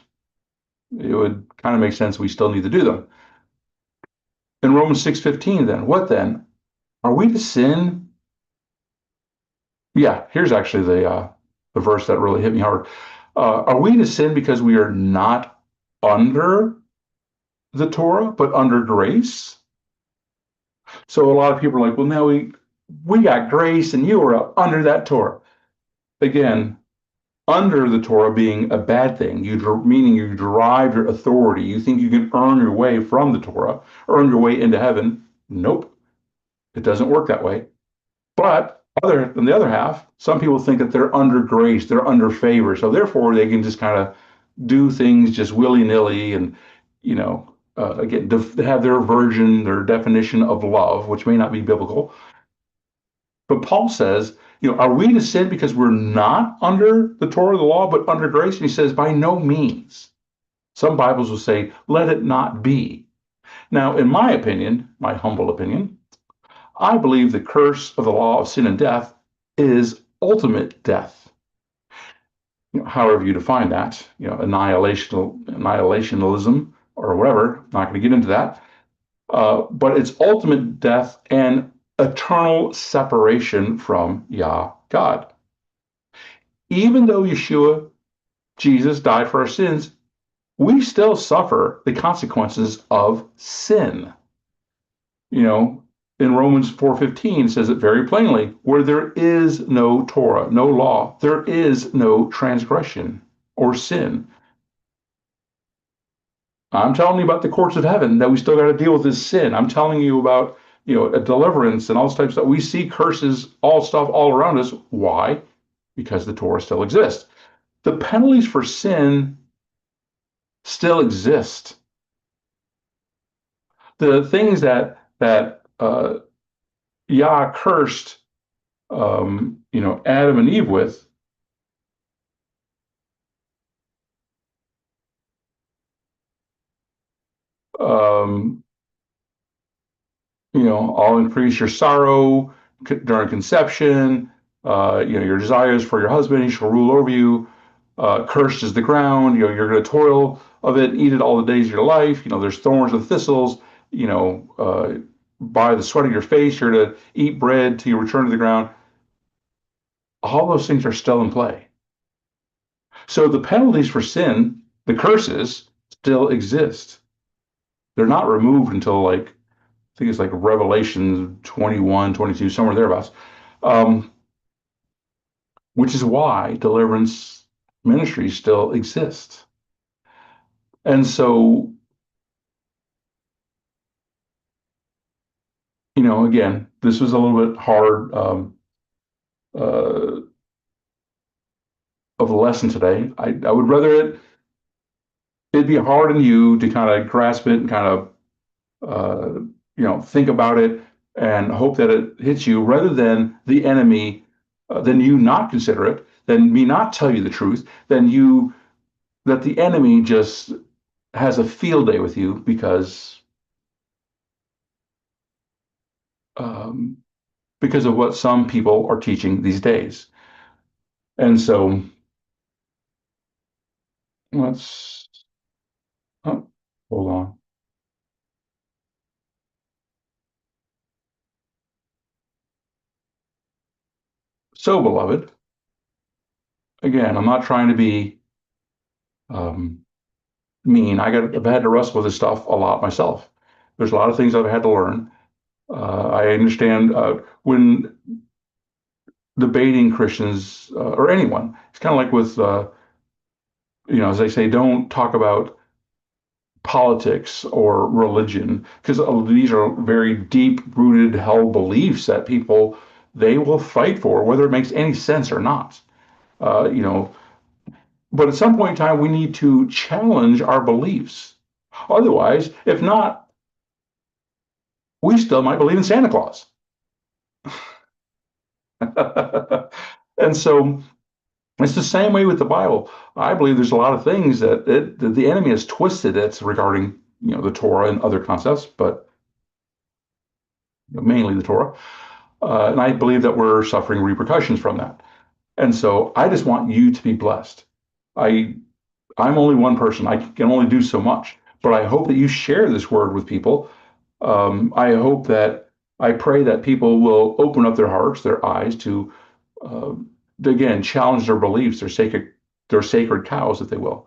Speaker 1: it would kind of make sense we still need to do them. In Romans 6:15, then, what then? Are we to sin? Yeah, here's actually the verse that really hit me hard. Are we to sin because we are not under the Torah, but under grace? So a lot of people are like, well, now we got grace and you are under that Torah. Again, under the Torah being a bad thing, meaning you derive your authority. You think you can earn your way from the Torah, earn your way into heaven. Nope, it doesn't work that way. But on the other half, some people think that they're under grace, they're under favor, so therefore they can just kind of do things just willy-nilly, and again, have their version, their definition of love, which may not be biblical. But Paul says, are we to sin because we're not under the Torah, the law, but under grace? And he says, by no means. Some Bibles will say, let it not be. Now, in my opinion, my humble opinion, I believe the curse of the law of sin and death is ultimate death. However you define that, annihilationism or whatever, I'm not going to get into that. But it's ultimate death and eternal separation from Yah, God. Even though Yeshua, Jesus, died for our sins, we still suffer the consequences of sin. In Romans 4:15 it says it very plainly, where there is no Torah, no law, there is no transgression or sin. I'm telling you about the courts of heaven, that we still got to deal with this sin. I'm telling you about, a deliverance and all this type of stuff. We see curses, all around us. Why? Because the Torah still exists. The penalties for sin still exist. The things that Yah cursed, Adam and Eve with, I'll increase your sorrow during conception. Your desires for your husband, he shall rule over you. Cursed is the ground. You're going to toil of it, eat it all the days of your life. There's thorns and thistles. By the sweat of your face, you're to eat bread till you return to the ground. All those things are still in play. So the penalties for sin, the curses, still exist. They're not removed until I think it's like Revelation 21, 22, somewhere thereabouts. Which is why deliverance ministries still exist. And so, again, this was a little bit hard of a lesson today. I would rather it'd be hard on you to kind of grasp it and kind of think about it and hope that it hits you, rather than the enemy, than you not consider it, than me not tell you the truth, that the enemy just has a field day with you because of what some people are teaching these days. And so hold on. So, beloved, again, I'm not trying to be mean. I've had to wrestle with this stuff a lot myself. There's a lot of things I've had to learn. I understand when debating Christians or anyone, it's kind of like with, as they say, don't talk about politics or religion, because these are very deep-rooted held beliefs that people, they will fight for, whether it makes any sense or not. But at some point in time, we need to challenge our beliefs. Otherwise, if not, we still might believe in Santa Claus. And so it's the same way with the Bible. I believe there's a lot of things that the enemy has twisted it's regarding, the Torah and other concepts, but mainly the Torah. And I believe that we're suffering repercussions from that. And so I just want you to be blessed. I I'm only one person. I can only do so much. But I hope that you share this word with people. I hope that I pray that people will open up their hearts, their eyes uh, to again challenge their beliefs, their sacred cows, if they will.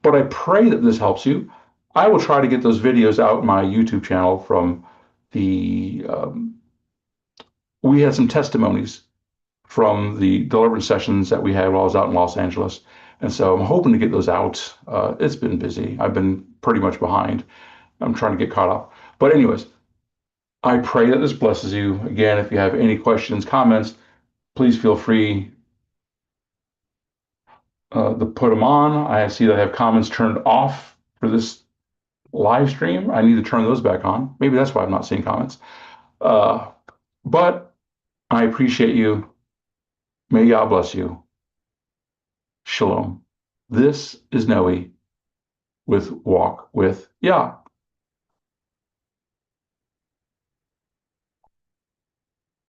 Speaker 1: But I pray that this helps you. I will try to get those videos out in my YouTube channel from the. We had some testimonies from the deliverance sessions that we had while I was out in Los Angeles. And so I'm hoping to get those out. It's been busy. I've been pretty much behind. I'm trying to get caught up. But anyways, I pray that this blesses you. Again, if you have any questions, comments, please feel free to put them on. I see that I have comments turned off for this live stream. I need to turn those back on. Maybe that's why I'm not seeing comments. Uh, but I appreciate you. May God bless you. Shalom. This is Noe with Walk with Yah.